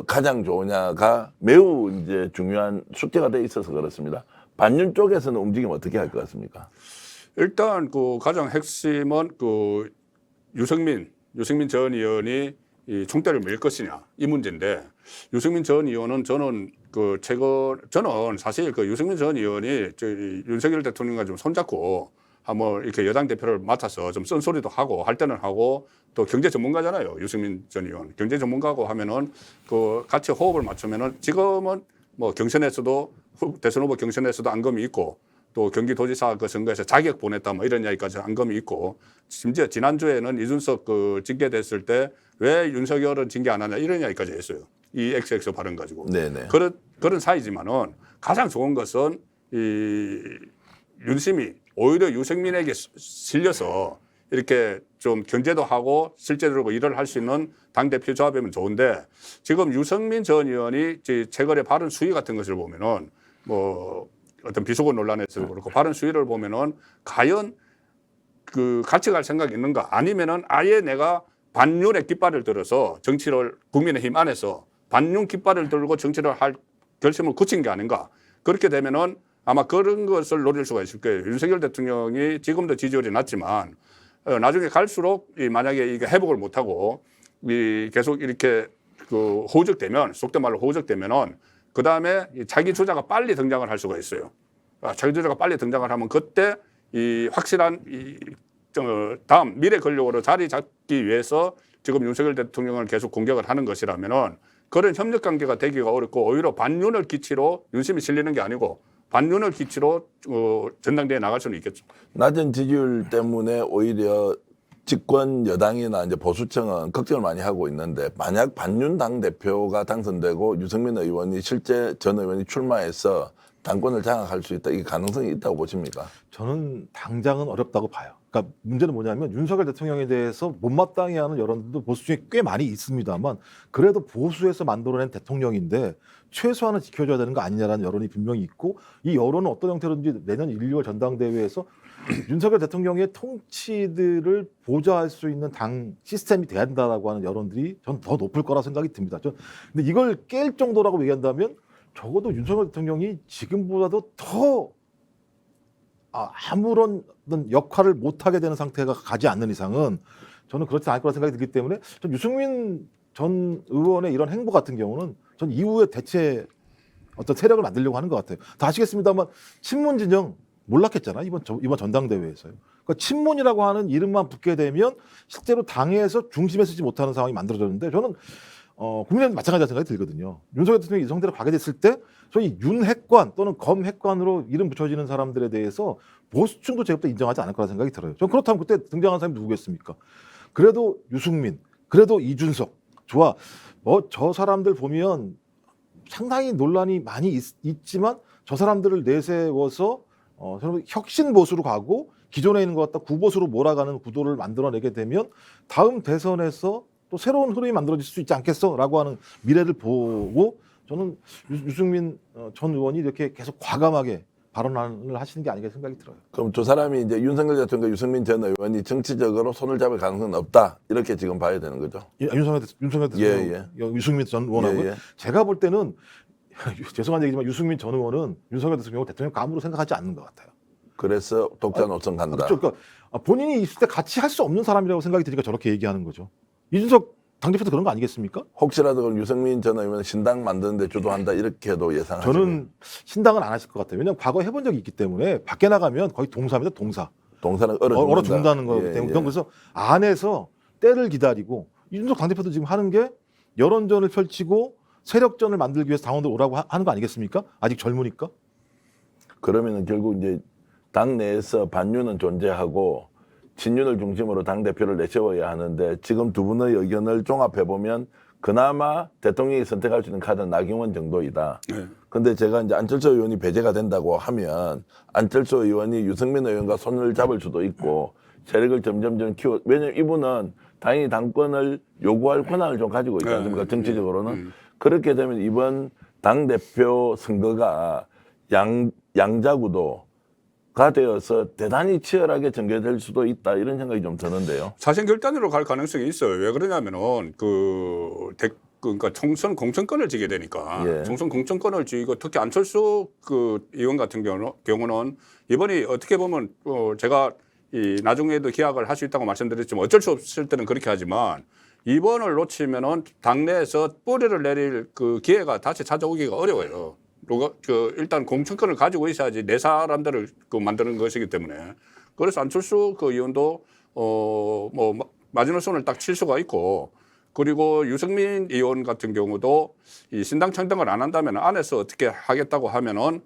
[SPEAKER 1] 가장 좋으냐가 매우 이제 중요한 숙제가 돼 있어서 그렇습니다. 반윤 쪽에서는 움직임 어떻게 할 것 같습니까?
[SPEAKER 2] 일단 그 가장 핵심은 그 유승민 전 의원이 이 총대를 밀 것이냐 이 문제인데 유승민 전 의원은 저는 사실 그 유승민 전 의원이 윤석열 대통령과 좀 손잡고 한번 이렇게 여당 대표를 맡아서 좀 쓴소리도 하고 할 때는 하고 또 경제 전문가잖아요. 유승민 전 의원 경제 전문가고 하면은 그 같이 호흡을 맞추면은 지금은 뭐 경선에서도 대선 후보 경선에서도 앙금이 있고 또 경기도지사 그 선거에서 자격 보냈다 뭐 이런 이야기까지 앙금이 있고 심지어 지난주에는 이준석 그 징계됐을 때 왜 윤석열은 징계 안 하냐 이런 이야기까지 했어요. 이 XX 발언 가지고.
[SPEAKER 1] 네네.
[SPEAKER 2] 그런 사이지만은 가장 좋은 것은 이 윤심이 오히려 유승민에게 실려서 이렇게 좀 견제도 하고 실제로 일을 할 수 있는 당대표 조합이면 좋은데 지금 유승민 전 의원이 최근에 발언 수위 같은 것을 보면은 뭐 어떤 비속어 논란에서도 그렇고 발언 수위를 보면은 과연 그 같이 갈 생각이 있는가 아니면은 아예 내가 반윤의 깃발을 들어서 정치를 국민의힘 안에서 반윤 깃발을 들고 정치를 할 결심을 굳힌 게 아닌가 그렇게 되면은 아마 그런 것을 노릴 수가 있을 거예요. 윤석열 대통령이 지금도 지지율이 낮지만 나중에 갈수록 만약에 이게 회복을 못하고 계속 이렇게 그 호적되면 속된 말로 호적되면은 그 다음에 자기 주자가 빨리 등장을 할 수가 있어요. 자기 주자가 빨리 등장을 하면 그때 이 확실한 다음 미래 권력으로 자리 잡기 위해서 지금 윤석열 대통령을 계속 공격을 하는 것이라면은 그런 협력 관계가 되기가 어렵고 오히려 반윤을 기치로 윤심이 실리는 게 아니고 반윤을 기치로 전당대회에 나갈 수는 있겠죠.
[SPEAKER 1] 낮은 지지율 때문에 오히려 집권 여당이나 이제 보수층은 걱정을 많이 하고 있는데 만약 반윤 당 대표가 당선되고 유승민 의원이 실제 전 의원이 출마해서 당권을 장악할 수 있다. 이 가능성이 있다고 보십니까?
[SPEAKER 3] 저는 당장은 어렵다고 봐요. 그러니까 문제는 뭐냐면 윤석열 대통령에 대해서 못마땅해 하는 여론들도 보수 중에 꽤 많이 있습니다만 그래도 보수에서 만들어낸 대통령인데 최소한은 지켜줘야 되는 거 아니냐라는 여론이 분명히 있고 이 여론은 어떤 형태로든지 내년 1, 2월 전당대회에서 윤석열 대통령의 통치들을 보좌할 수 있는 당 시스템이 돼야 된다라고 하는 여론들이 저는 더 높을 거라 생각이 듭니다. 근데 이걸 깰 정도라고 얘기한다면 적어도 윤석열 대통령이 지금보다도 더 아무런 역할을 못하게 되는 상태가 가지 않는 이상은 저는 그렇지 않을 거라 생각이 들기 때문에 전 유승민 전 의원의 이런 행보 같은 경우는 전 이후에 대체 어떤 세력을 만들려고 하는 것 같아요. 다 아시겠습니다만 친문 진영 몰락했잖아 이번 전당대회에서요. 그러니까 친문이라고 하는 이름만 붙게 되면 실제로 당에서 중심에 서지 못하는 상황이 만들어졌는데 저는 국민의힘도 마찬가지라는 생각이 들거든요. 윤석열 대통령이 이 상태로 가게 됐을 때 저희 윤핵관 또는 검핵관으로 이름 붙여지는 사람들에 대해서 보수층도 제법도 인정하지 않을 거라 생각이 들어요. 전 그렇다면 그때 등장한 사람이 누구겠습니까? 그래도 유승민, 그래도 이준석, 좋아. 저 사람들 보면 상당히 논란이 많이 있지만 저 사람들을 내세워서 혁신 보수로 가고 기존에 있는 것 같다 구보수로 몰아가는 구도를 만들어내게 되면 다음 대선에서 또 새로운 흐름이 만들어질 수 있지 않겠어라고 하는 미래를 보고 저는 유승민 전 의원이 이렇게 계속 과감하게 발언을 하시는 게 아닌가 생각이 들어요.
[SPEAKER 1] 그럼 두 사람이 이제 윤석열 대통령과 유승민 전 의원이 정치적으로 손을 잡을 가능성은 없다. 이렇게 지금 봐야 되는 거죠.
[SPEAKER 3] 윤석열 대통령, 유승민 전 의원하고 제가 볼 때는 죄송한 얘기지만 유승민 전 의원은 윤석열 대통령을 대통령 감으로 생각하지 않는 것 같아요.
[SPEAKER 1] 그래서 독자 노선 간다.
[SPEAKER 3] 그러니까 본인이 있을 때 같이 할 수 없는 사람이라고 생각이 드니까 저렇게 얘기하는 거죠. 이준석 당대표도 그런 거 아니겠습니까?
[SPEAKER 1] 혹시라도 그럼 유승민 전 의원은 신당 만드는데 주도한다 이렇게도 예상하시나요?
[SPEAKER 3] 저는 신당은 안 하실 것 같아요. 왜냐하면 과거에 해본 적이 있기 때문에 밖에 나가면 거의 동사입니다. 동사.
[SPEAKER 1] 동사는
[SPEAKER 3] 얼어 죽는다는 거기
[SPEAKER 1] 예,
[SPEAKER 3] 때문에.
[SPEAKER 1] 예.
[SPEAKER 3] 그래서 안에서 때를 기다리고 이준석 당대표도 지금 하는 게 여론전을 펼치고 세력전을 만들기 위해서 당원들 오라고 하는 거 아니겠습니까? 아직 젊으니까.
[SPEAKER 1] 그러면은 결국 이제 당 내에서 반윤은 존재하고 친윤을 중심으로 당 대표를 내세워야 하는데 지금 두 분의 의견을 종합해 보면 그나마 대통령이 선택할 수 있는 카드는 나경원 정도이다.
[SPEAKER 2] 네.
[SPEAKER 1] 근데 제가 이제 안철수 의원이 배제가 된다고 하면 안철수 의원이 유승민 의원과 손을 잡을 수도 있고 세력을 점점 키워. 왜냐면 이분은 당연히 당권을 요구할 권한을 좀 가지고 있지 않습니까?
[SPEAKER 2] 네.
[SPEAKER 1] 정치적으로는. 그렇게 되면 이번 당 대표 선거가 양자구도가 되어서 대단히 치열하게 전개될 수도 있다 이런 생각이 좀 드는데요.
[SPEAKER 2] 사실 결단으로 갈 가능성이 있어요. 왜 그러냐면은 그러니까 총선 공천권을 지게 되니까
[SPEAKER 1] 예.
[SPEAKER 2] 총선 공천권을 쥐고 특히 안철수 그 의원 같은 경우는 이번이 어떻게 보면 제가 이 나중에도 기약을 할 수 있다고 말씀드렸지만 어쩔 수 없을 때는 그렇게 하지만 이번을 놓치면은 당내에서 뿌리를 내릴 그 기회가 다시 찾아오기가 어려워요. 일단 공천권을 가지고 있어야지 내 사람들을 만드는 것이기 때문에 그래서 안철수 그 의원도 뭐 마지노선을 딱 칠 수가 있고 그리고 유승민 의원 같은 경우도 이 신당 창당을 안 한다면 안에서 어떻게 하겠다고 하면은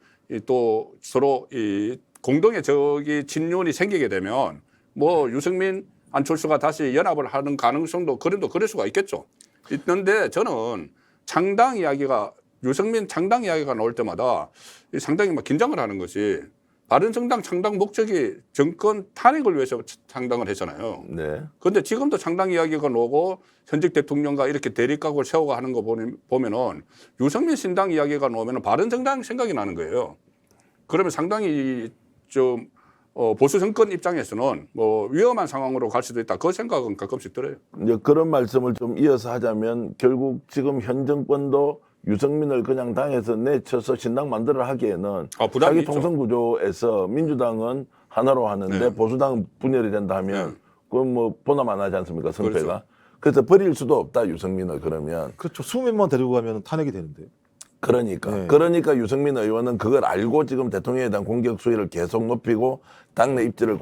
[SPEAKER 2] 또 서로 이 공동의 적이 진윤이 생기게 되면 뭐 유승민 안철수가 다시 연합을 하는 가능성도 그럴 수가 있겠죠. 있는데 저는 창당 이야기가 유승민 창당 이야기가 나올 때마다 상당히 막 긴장을 하는 것이 바른정당 창당 목적이 정권 탄핵을 위해서 창당을 했잖아요.
[SPEAKER 1] 네.
[SPEAKER 2] 그런데 지금도 창당 이야기가 나오고 현직 대통령과 이렇게 대립각을 세우고 하는 거 보면은 유승민 신당 이야기가 나오면은 바른정당 생각이 나는 거예요. 그러면 상당히 좀 보수 정권 입장에서는 뭐 위험한 상황으로 갈 수도 있다. 그 생각은 가끔씩 들어요.
[SPEAKER 1] 이제 그런 말씀을 좀 이어서 하자면 결국 지금 현 정권도 유승민을 그냥 당에서 내쳐서 신당 만들어 하기에는
[SPEAKER 2] 부담이
[SPEAKER 1] 자기
[SPEAKER 2] 있죠.
[SPEAKER 1] 통선 구조에서 민주당은 하나로 하는데
[SPEAKER 2] 네.
[SPEAKER 1] 보수당은 분열이 된다 하면
[SPEAKER 2] 네.
[SPEAKER 1] 그건 뭐 보남 안 하지 않습니까? 성패가.
[SPEAKER 2] 그렇죠.
[SPEAKER 1] 그래서 버릴 수도 없다 유승민을 그러면.
[SPEAKER 3] 그렇죠. 20명만 데리고 가면 탄핵이 되는데.
[SPEAKER 1] 그러니까
[SPEAKER 3] 네.
[SPEAKER 1] 그러니까 유승민 의원은 그걸 알고 지금 대통령에 대한 공격 수위를 계속 높이고 당내 입지를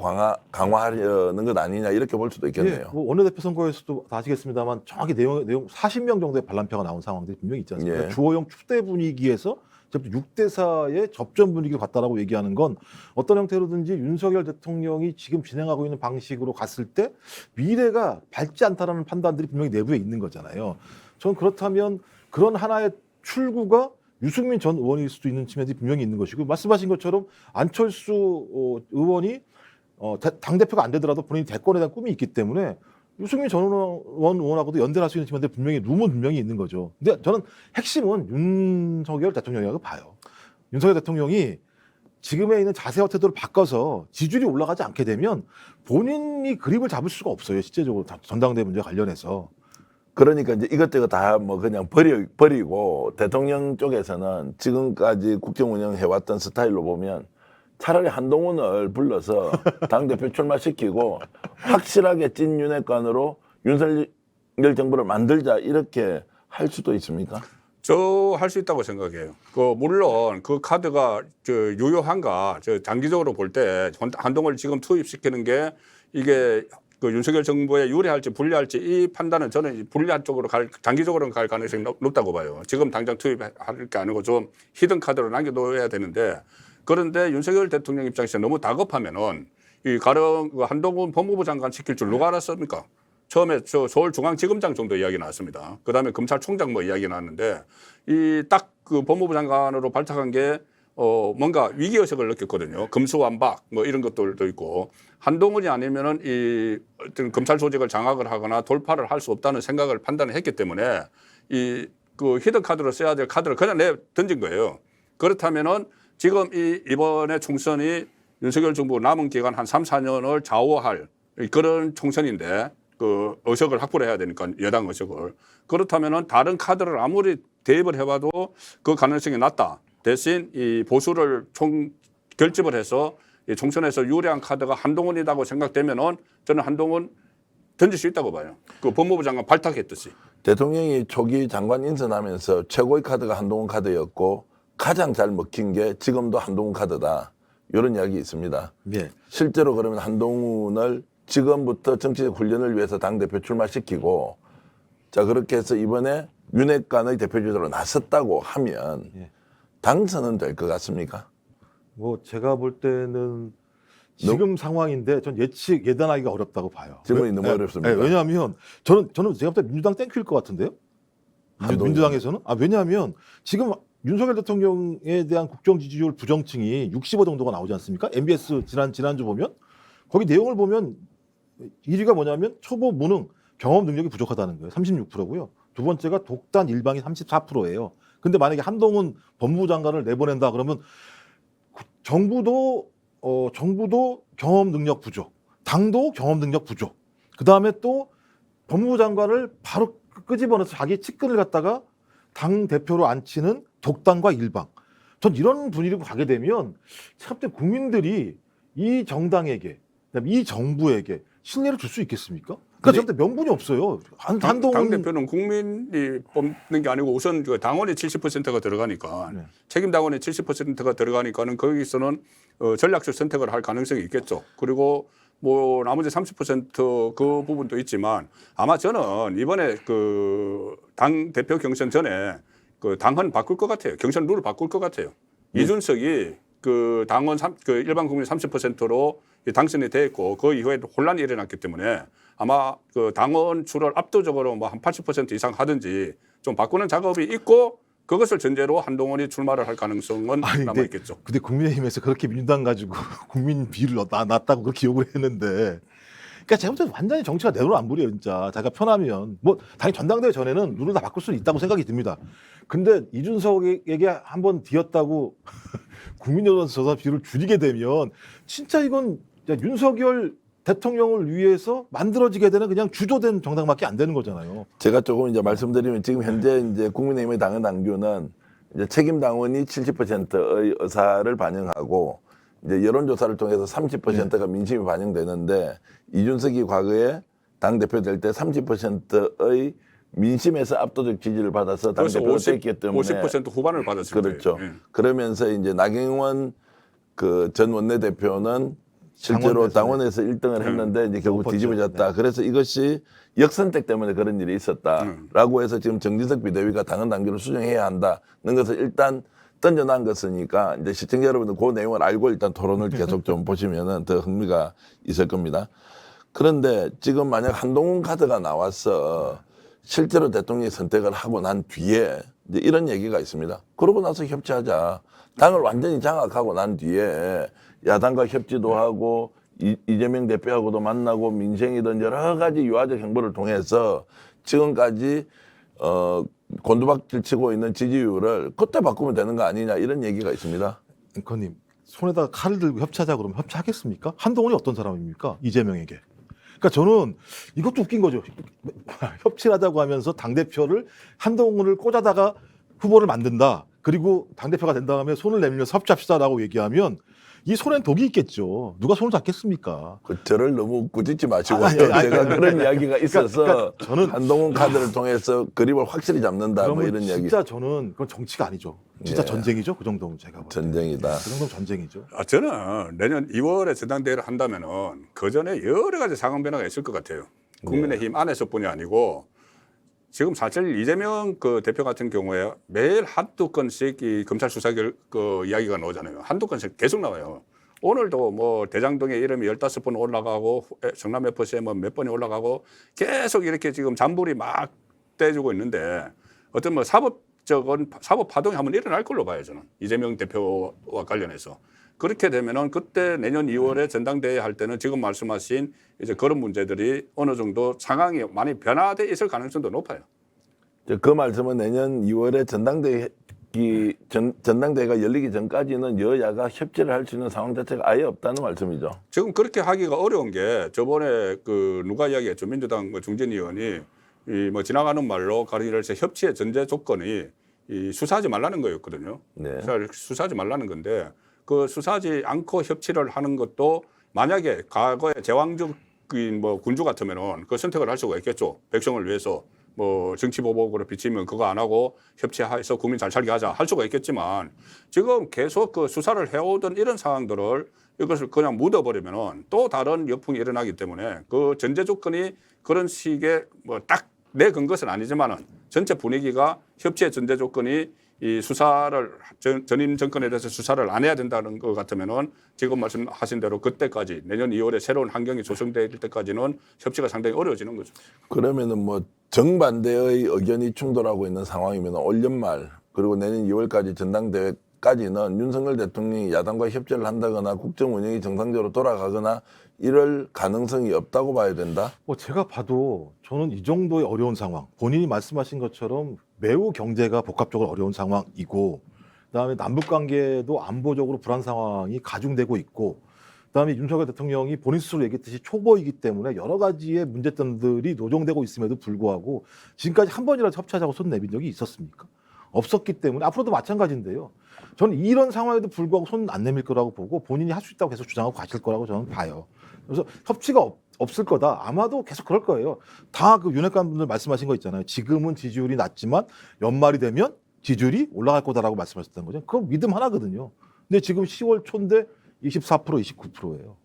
[SPEAKER 1] 강화하려는 것 아니냐 이렇게 볼 수도 있겠네요.
[SPEAKER 3] 뭐 원내대표 선거에서도 다 아시겠습니다만 정확히 내용 40명 정도의 반란표가 나온 상황들이 분명히 있지 않습니까?
[SPEAKER 1] 예.
[SPEAKER 3] 주호영 추대 분위기에서 6대4의 접전 분위기를 갔다라고 얘기하는 건 어떤 형태로든지 윤석열 대통령이 지금 진행하고 있는 방식으로 갔을 때 미래가 밝지 않다라는 판단들이 분명히 내부에 있는 거잖아요. 저는 그렇다면 그런 하나의 출구가 유승민 전 의원일 수도 있는 측면이 분명히 있는 것이고 말씀하신 것처럼 안철수 의원이 당대표가 안 되더라도 본인이 대권에 대한 꿈이 있기 때문에 유승민 전 의원하고도 연대를 할 수 있는 측면들 분명히 룸은 분명히 있는 거죠. 근데 저는 핵심은 윤석열 대통령이라고 봐요. 윤석열 대통령이 지금에 있는 자세와 태도를 바꿔서 지지율이 올라가지 않게 되면 본인이 그립을 잡을 수가 없어요. 실제적으로 전당대회 문제와 관련해서.
[SPEAKER 1] 그러니까 이제 이것저것 다 뭐 그냥 버리고 대통령 쪽에서는 지금까지 국정 운영해왔던 스타일로 보면 차라리 한동훈을 불러서 당대표 출마시키고 확실하게 찐 윤핵관으로 윤석열 정부를 만들자 이렇게 할 수도 있습니까?
[SPEAKER 2] 저 할 수 있다고 생각해요. 물론 그 카드가 유효한가 장기적으로 볼 때 한동훈을 지금 투입시키는 게 이게 그 윤석열 정부에 유리할지 불리할지 이 판단은 저는 불리한 쪽으로 장기적으로는 갈 가능성이 높다고 봐요. 지금 당장 투입할 게 아니고 좀 히든 카드로 남겨놓아야 되는데 그런데 윤석열 대통령 입장에서 너무 다급하면은 한동훈 법무부 장관 시킬 줄 누가 알았습니까? 처음에 서울중앙지검장 정도 이야기 나왔습니다. 그다음에 검찰총장 뭐 이야기 나왔는데 그 법무부 장관으로 발탁한 게 뭔가 위기의식을 느꼈거든요. 금수완박 뭐 이런 것들도 있고 한동훈이 아니면은 이 어떤 검찰 조직을 장악을 하거나 돌파를 할 수 없다는 생각을 판단을 했기 때문에 그 히든 카드로 써야 될 카드를 그냥 던진 거예요. 그렇다면은 지금 이번에 총선이 윤석열 정부 남은 기간 한 3, 4년을 좌우할 그런 총선인데 그 의석을 확보를 해야 되니까 여당 의석을 그렇다면은 다른 카드를 아무리 대입을 해봐도 그 가능성이 낮다. 대신 이 보수를 결집을 해서 이 총선에서 유리한 카드가 한동훈이라고 생각되면은 저는 한동훈 던질 수 있다고 봐요. 그 법무부 장관 발탁했듯이.
[SPEAKER 1] 대통령이 초기 장관 인선하면서 최고의 카드가 한동훈 카드였고 가장 잘 먹힌 게 지금도 한동훈 카드다. 이런 이야기 있습니다.
[SPEAKER 3] 예.
[SPEAKER 1] 실제로 그러면 한동훈을 지금부터 정치적 훈련을 위해서 당대표 출마시키고 자 그렇게 해서 이번에 윤핵관의 대표주자로 나섰다고 하면
[SPEAKER 3] 예.
[SPEAKER 1] 당선은 될 것 같습니까?
[SPEAKER 3] 뭐 제가 볼 때는 지금 상황인데 전 예단하기가 어렵다고 봐요.
[SPEAKER 1] 질문이 너무 어렵습니다.
[SPEAKER 3] 왜냐하면 저는 제가 볼 때 민주당 땡큐일 것 같은데요.
[SPEAKER 1] 한동훈.
[SPEAKER 3] 민주당에서는 왜냐하면 지금 윤석열 대통령에 대한 국정 지지율 부정층이 65 정도가 나오지 않습니까? MBS 지난주 보면 거기 내용을 보면 1위가 뭐냐면 초보 무능 경험 능력이 부족하다는 거예요. 36%고요. 두 번째가 독단 일방이 34%예요. 근데 만약에 한동훈 법무부 장관을 내보낸다 그러면 정부도 경험 능력 부족, 당도 경험 능력 부족. 그 다음에 또 법무부 장관을 바로 끄집어내서 자기 측근을 갖다가 당 대표로 앉히는 독단과 일방. 전 이런 분위기로 가게 되면 참 국민들이 이 정당에게, 그다음에 이 정부에게 신뢰를 줄 수 있겠습니까? 그러니까 저한테 명분이 없어요. 한동훈
[SPEAKER 2] 당 대표는 국민이 뽑는 게 아니고 우선 그 당원이 70%가 들어가니까
[SPEAKER 3] 네.
[SPEAKER 2] 책임 당원이 70%가 들어가니까는 거기서는 전략적 선택을 할 가능성이 있겠죠. 그리고 뭐 나머지 30%그 부분도 있지만 아마 저는 이번에 그 당 대표 경선 전에 그 당헌 바꿀 것 같아요. 경선 룰을 바꿀 것 같아요. 이준석이 그 당원 그 일반 국민 30%로 당선이 됐고 그 이후에 혼란이 일어났기 때문에 아마 그 당원 수를 압도적으로 뭐 한 80% 이상 하든지 좀 바꾸는 작업이 있고 그것을 전제로 한동훈이 출마를 할 가능성은 남아 있겠죠.
[SPEAKER 3] 근데 국민의힘에서 그렇게 민주당 가지고 국민 비를 놨다고 그렇게 욕을 했는데, 그러니까 제가 볼 때는 완전히 정치가 내로는 안 부려요, 진짜. 자기가 편하면 뭐 당연히 전당대회 전에는 룰을 다 바꿀 수는 있다고 생각이 듭니다. 근데 이준석에게 한번 뒤었다고 국민 여론조사 비율을 줄이게 되면 진짜 이건 윤석열 대통령을 위해서 만들어지게 되는 그냥 주조된 정당밖에 안 되는 거잖아요.
[SPEAKER 1] 제가 조금 이제 말씀드리면 지금 현재 이제 국민의힘의 당헌 당규는 이제 책임 당원이 70%의 의사를 반영하고 이제 여론조사를 통해서 30%가 민심이 반영되는데 이준석이 과거에 당 대표 될 때 30%의 민심에서 압도적 지지를 받아서 당 대표가 됐기 때문에
[SPEAKER 2] 50% 후반을 받았을
[SPEAKER 1] 그렇죠.
[SPEAKER 2] 거예요. 예.
[SPEAKER 1] 그러면서 이제 나경원 그 전 원내대표는 실제로 당원에서 1등을 했는데 이제 결국 뒤집어졌다. 그래서 이것이 역선택 때문에 그런 일이 있었다라고 해서 지금 정진석 비대위가 당헌 당규를 수정해야 한다는 것을 일단 던져놓은 것이니까 이제 시청자 여러분들 그 내용을 알고 일단 토론을 계속 좀 보시면은 더 흥미가 있을 겁니다. 그런데 지금 만약 한동훈 카드가 나와서 실제로 대통령이 선택을 하고 난 뒤에 이제 이런 얘기가 있습니다. 그러고 나서 협치하자. 당을 완전히 장악하고 난 뒤에 야당과 협치도 하고 이재명 대표하고도 만나고 민생이든 여러 가지 유화적 행보를 통해서 지금까지 곤두박질 치고 있는 지지율을 그때 바꾸면 되는 거 아니냐 이런 얘기가 있습니다.
[SPEAKER 3] 앵커님 손에다가 칼을 들고 협치하자 그러면 협치하겠습니까? 한동훈이 어떤 사람입니까? 이재명에게. 그러니까 저는 이것도 웃긴 거죠. 협치를 하자고 하면서 당대표를 한동훈을 꽂아다가 후보를 만든다. 그리고 당대표가 된 다음에 손을 내밀면서 협치합시다라고 얘기하면 이 손엔 독이 있겠죠. 누가 손을 잡겠습니까?
[SPEAKER 1] 저를 너무 꾸짖지 마시고
[SPEAKER 3] 아니,
[SPEAKER 1] 제가 그런 이야기가 있어서
[SPEAKER 3] 그러니까 저는
[SPEAKER 1] 한동훈 카드를 통해서 그림을 확실히 잡는다 뭐 이런 이야기.
[SPEAKER 3] 진짜 저는 그건 정치가 아니죠. 진짜
[SPEAKER 1] 예.
[SPEAKER 3] 전쟁이죠. 그 정도면 제가 볼 때.
[SPEAKER 1] 전쟁이다.
[SPEAKER 3] 그 정도면 전쟁이죠.
[SPEAKER 2] 저는 내년 2월에 전당대회를 한다면은 그 전에 여러 가지 상황 변화가 있을 것 같아요. 국민의힘 안에서뿐이 아니고 지금 사실 이재명 그 대표 같은 경우에 매일 한두 건씩 이 검찰 수사 그 이야기가 나오잖아요. 한두 건씩 계속 나와요. 오늘도 뭐 대장동의 이름이 15번 올라가고 성남 FC에 뭐 몇 번이 올라가고 계속 이렇게 지금 잔불이 막 떼주고 있는데 어떤 뭐 사법 파동이 한번 일어날 걸로 봐요, 저는. 이재명 대표와 관련해서. 그렇게 되면은 그때 내년 2월에 전당대회 할 때는 지금 말씀하신 이제 그런 문제들이 어느 정도 상황이 많이 변화돼 있을 가능성도 높아요.
[SPEAKER 1] 그 말씀은 내년 2월에 전당대회가 열리기 전까지는 여야가 협치를 할 수 있는 상황 자체가 아예 없다는 말씀이죠.
[SPEAKER 2] 지금 그렇게 하기가 어려운 게 저번에 그 누가 이야기했죠. 민주당 그 중진 의원이 이 뭐 지나가는 말로 가리를 해서 협치의 전제 조건이 이 수사하지 말라는 거였거든요.
[SPEAKER 1] 네.
[SPEAKER 2] 수사하지 말라는 건데 그 수사하지 않고 협치를 하는 것도 만약에 과거에 제왕적 정치적인 뭐 군주 같으면은 그 선택을 할 수가 있겠죠. 백성을 위해서 뭐 정치 보복으로 비치면 그거 안 하고 협치해서 국민 잘 살게 하자 할 수가 있겠지만 지금 계속 그 수사를 해오던 이런 상황들을 이것을 그냥 묻어버리면은 또 다른 역풍이 일어나기 때문에 그 전제 조건이 그런 식의 뭐 딱 내 건 것은 아니지만은 전체 분위기가 협치의 전제 조건이 이 수사를 전임 정권에 대해서 수사를 안 해야 된다는 것 같으면은 지금 말씀하신 대로 그때까지 내년 2월에 새로운 환경이 조성될 때까지는 협치가 상당히 어려워지는 거죠.
[SPEAKER 1] 그러면은 뭐 정반대의 의견이 충돌하고 있는 상황이면 올 연말 그리고 내년 2월까지 전당대회까지는 윤석열 대통령이 야당과 협치를 한다거나 국정 운영이 정상적으로 돌아가거나 이럴 가능성이 없다고 봐야 된다.
[SPEAKER 3] 뭐 제가 봐도 저는 이 정도의 어려운 상황, 본인이 말씀하신 것처럼 매우 경제가 복합적으로 어려운 상황이고, 그다음에 남북 관계도 안보적으로 불안 상황이 가중되고 있고, 그다음에 윤석열 대통령이 본인 스스로 얘기했듯이 초보이기 때문에 여러 가지의 문제점들이 노정되고 있음에도 불구하고 지금까지 한 번이라도 협치하자고 손 내민 적이 있었습니까? 없었기 때문에 앞으로도 마찬가지인데요. 저는 이런 상황에도 불구하고 손 안 내밀 거라고 보고 본인이 할 수 있다고 계속 주장하고 가실 거라고 저는 봐요. 그래서 협치가 없을 거다. 아마도 계속 그럴 거예요. 다 그 윤핵관 분들 말씀하신 거 있잖아요. 지금은 지지율이 낮지만 연말이 되면 지지율이 올라갈 거다라고 말씀하셨던 거죠. 그건 믿음 하나거든요. 근데 지금 10월 초인데 24%, 29%예요.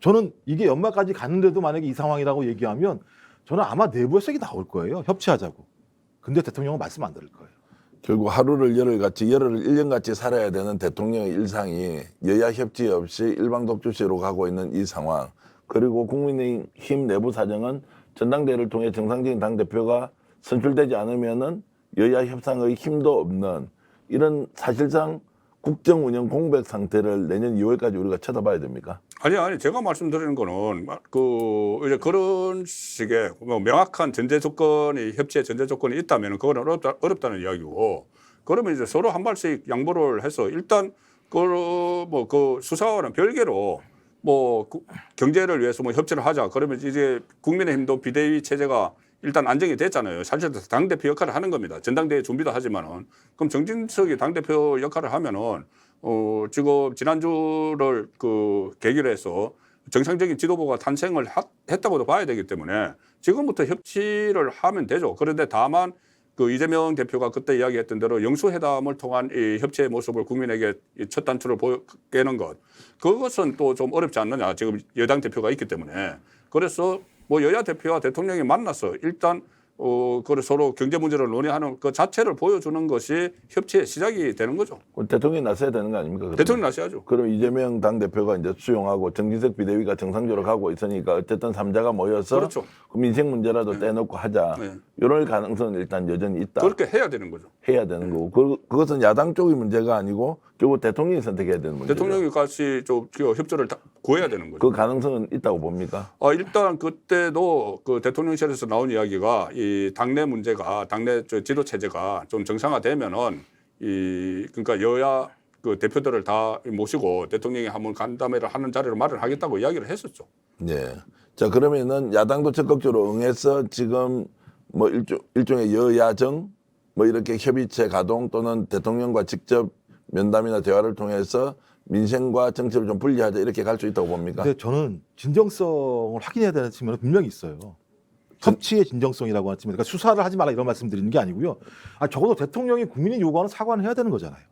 [SPEAKER 3] 저는 이게 연말까지 갔는데도 만약에 이 상황이라고 얘기하면 저는 아마 내부에서 얘기 나올 거예요. 협치하자고. 근데 대통령은 말씀 안 들을 거예요.
[SPEAKER 1] 결국 하루를 열흘같이 열흘을 1년같이 살아야 되는 대통령의 일상이 여야 협치 없이 일방독주시로 가고 있는 이 상황, 그리고 국민의힘 내부 사정은 전당대회를 통해 정상적인 당대표가 선출되지 않으면은 여야 협상의 힘도 없는 이런 사실상 국정 운영 공백 상태를 내년 2월까지 우리가 쳐다봐야 됩니까?
[SPEAKER 2] 아니 제가 말씀드리는 거는 그 이제 그런 식의 뭐 명확한 전제 조건이 협치의 전제 조건이 있다면 그거는 어렵다는 이야기고, 그러면 이제 서로 한 발씩 양보를 해서 일단 그 수사와는 별개로 뭐 경제를 위해서 뭐 협치를 하자 그러면 이제 국민의힘도 비대위 체제가 일단 안정이 됐잖아요. 사실 당대표 역할을 하는 겁니다. 전당대회 준비도 하지만은. 그럼 정진석이 당대표 역할을 하면은 지금 지난주를 그 계기로 해서 정상적인 지도부가 탄생을 했다고도 봐야 되기 때문에 지금부터 협치를 하면 되죠. 그런데 다만 그 이재명 대표가 그때 이야기했던 대로 영수회담을 통한 이 협치의 모습을 국민에게 첫 단추를 보여는 것, 그것은 또 좀 어렵지 않느냐. 지금 여당 대표가 있기 때문에. 그래서 뭐 여야 대표와 대통령이 만나서 일단 그걸 서로 경제 문제를 논의하는 그 자체를 보여주는 것이 협치의 시작이 되는 거죠.
[SPEAKER 1] 대통령이 나서야 되는 거 아닙니까? 그러면?
[SPEAKER 2] 대통령이 나서야죠.
[SPEAKER 1] 그럼 이재명 당대표가 이제 수용하고 정진석 비대위가 정상적으로 가고 있으니까 어쨌든 3자가 모여서
[SPEAKER 2] 그렇죠.
[SPEAKER 1] 그 민생 문제라도 떼놓고 하자.
[SPEAKER 2] 네.
[SPEAKER 1] 이럴 가능성은 일단 여전히 있다.
[SPEAKER 2] 그렇게 해야 되는 거죠.
[SPEAKER 1] 해야 되는 거고 그것은 야당 쪽의 문제가 아니고 결국 대통령이 선택해야 되는 문제죠.
[SPEAKER 2] 대통령이 같이 좀 협조를 구해야 되는 거죠.
[SPEAKER 1] 그 가능성은 있다고 봅니까?
[SPEAKER 2] 일단 그때도 그 대통령실에서 나온 이야기가 이 당내 문제가 당내 지도 체제가 좀 정상화되면은 그러니까 여야 그 대표들을 다 모시고 대통령이 한번 간담회를 하는 자리를 마련하겠다고 이야기를 했었죠.
[SPEAKER 1] 네. 자 그러면은 야당도 적극적으로 응해서 지금 뭐 일종의 여야정 뭐 이렇게 협의체 가동 또는 대통령과 직접 면담이나 대화를 통해서 민생과 정치를 좀 분리하자 이렇게 갈 수 있다고 봅니까?
[SPEAKER 3] 근데 저는 진정성을 확인해야 되는 측면은 분명히 있어요. 협치의 진정성이라고 하는 측면. 그러니까 수사를 하지 말라 이런 말씀 드리는 게 아니고요. 적어도 대통령이 국민이 요구하는 사과는 해야 되는 거잖아요.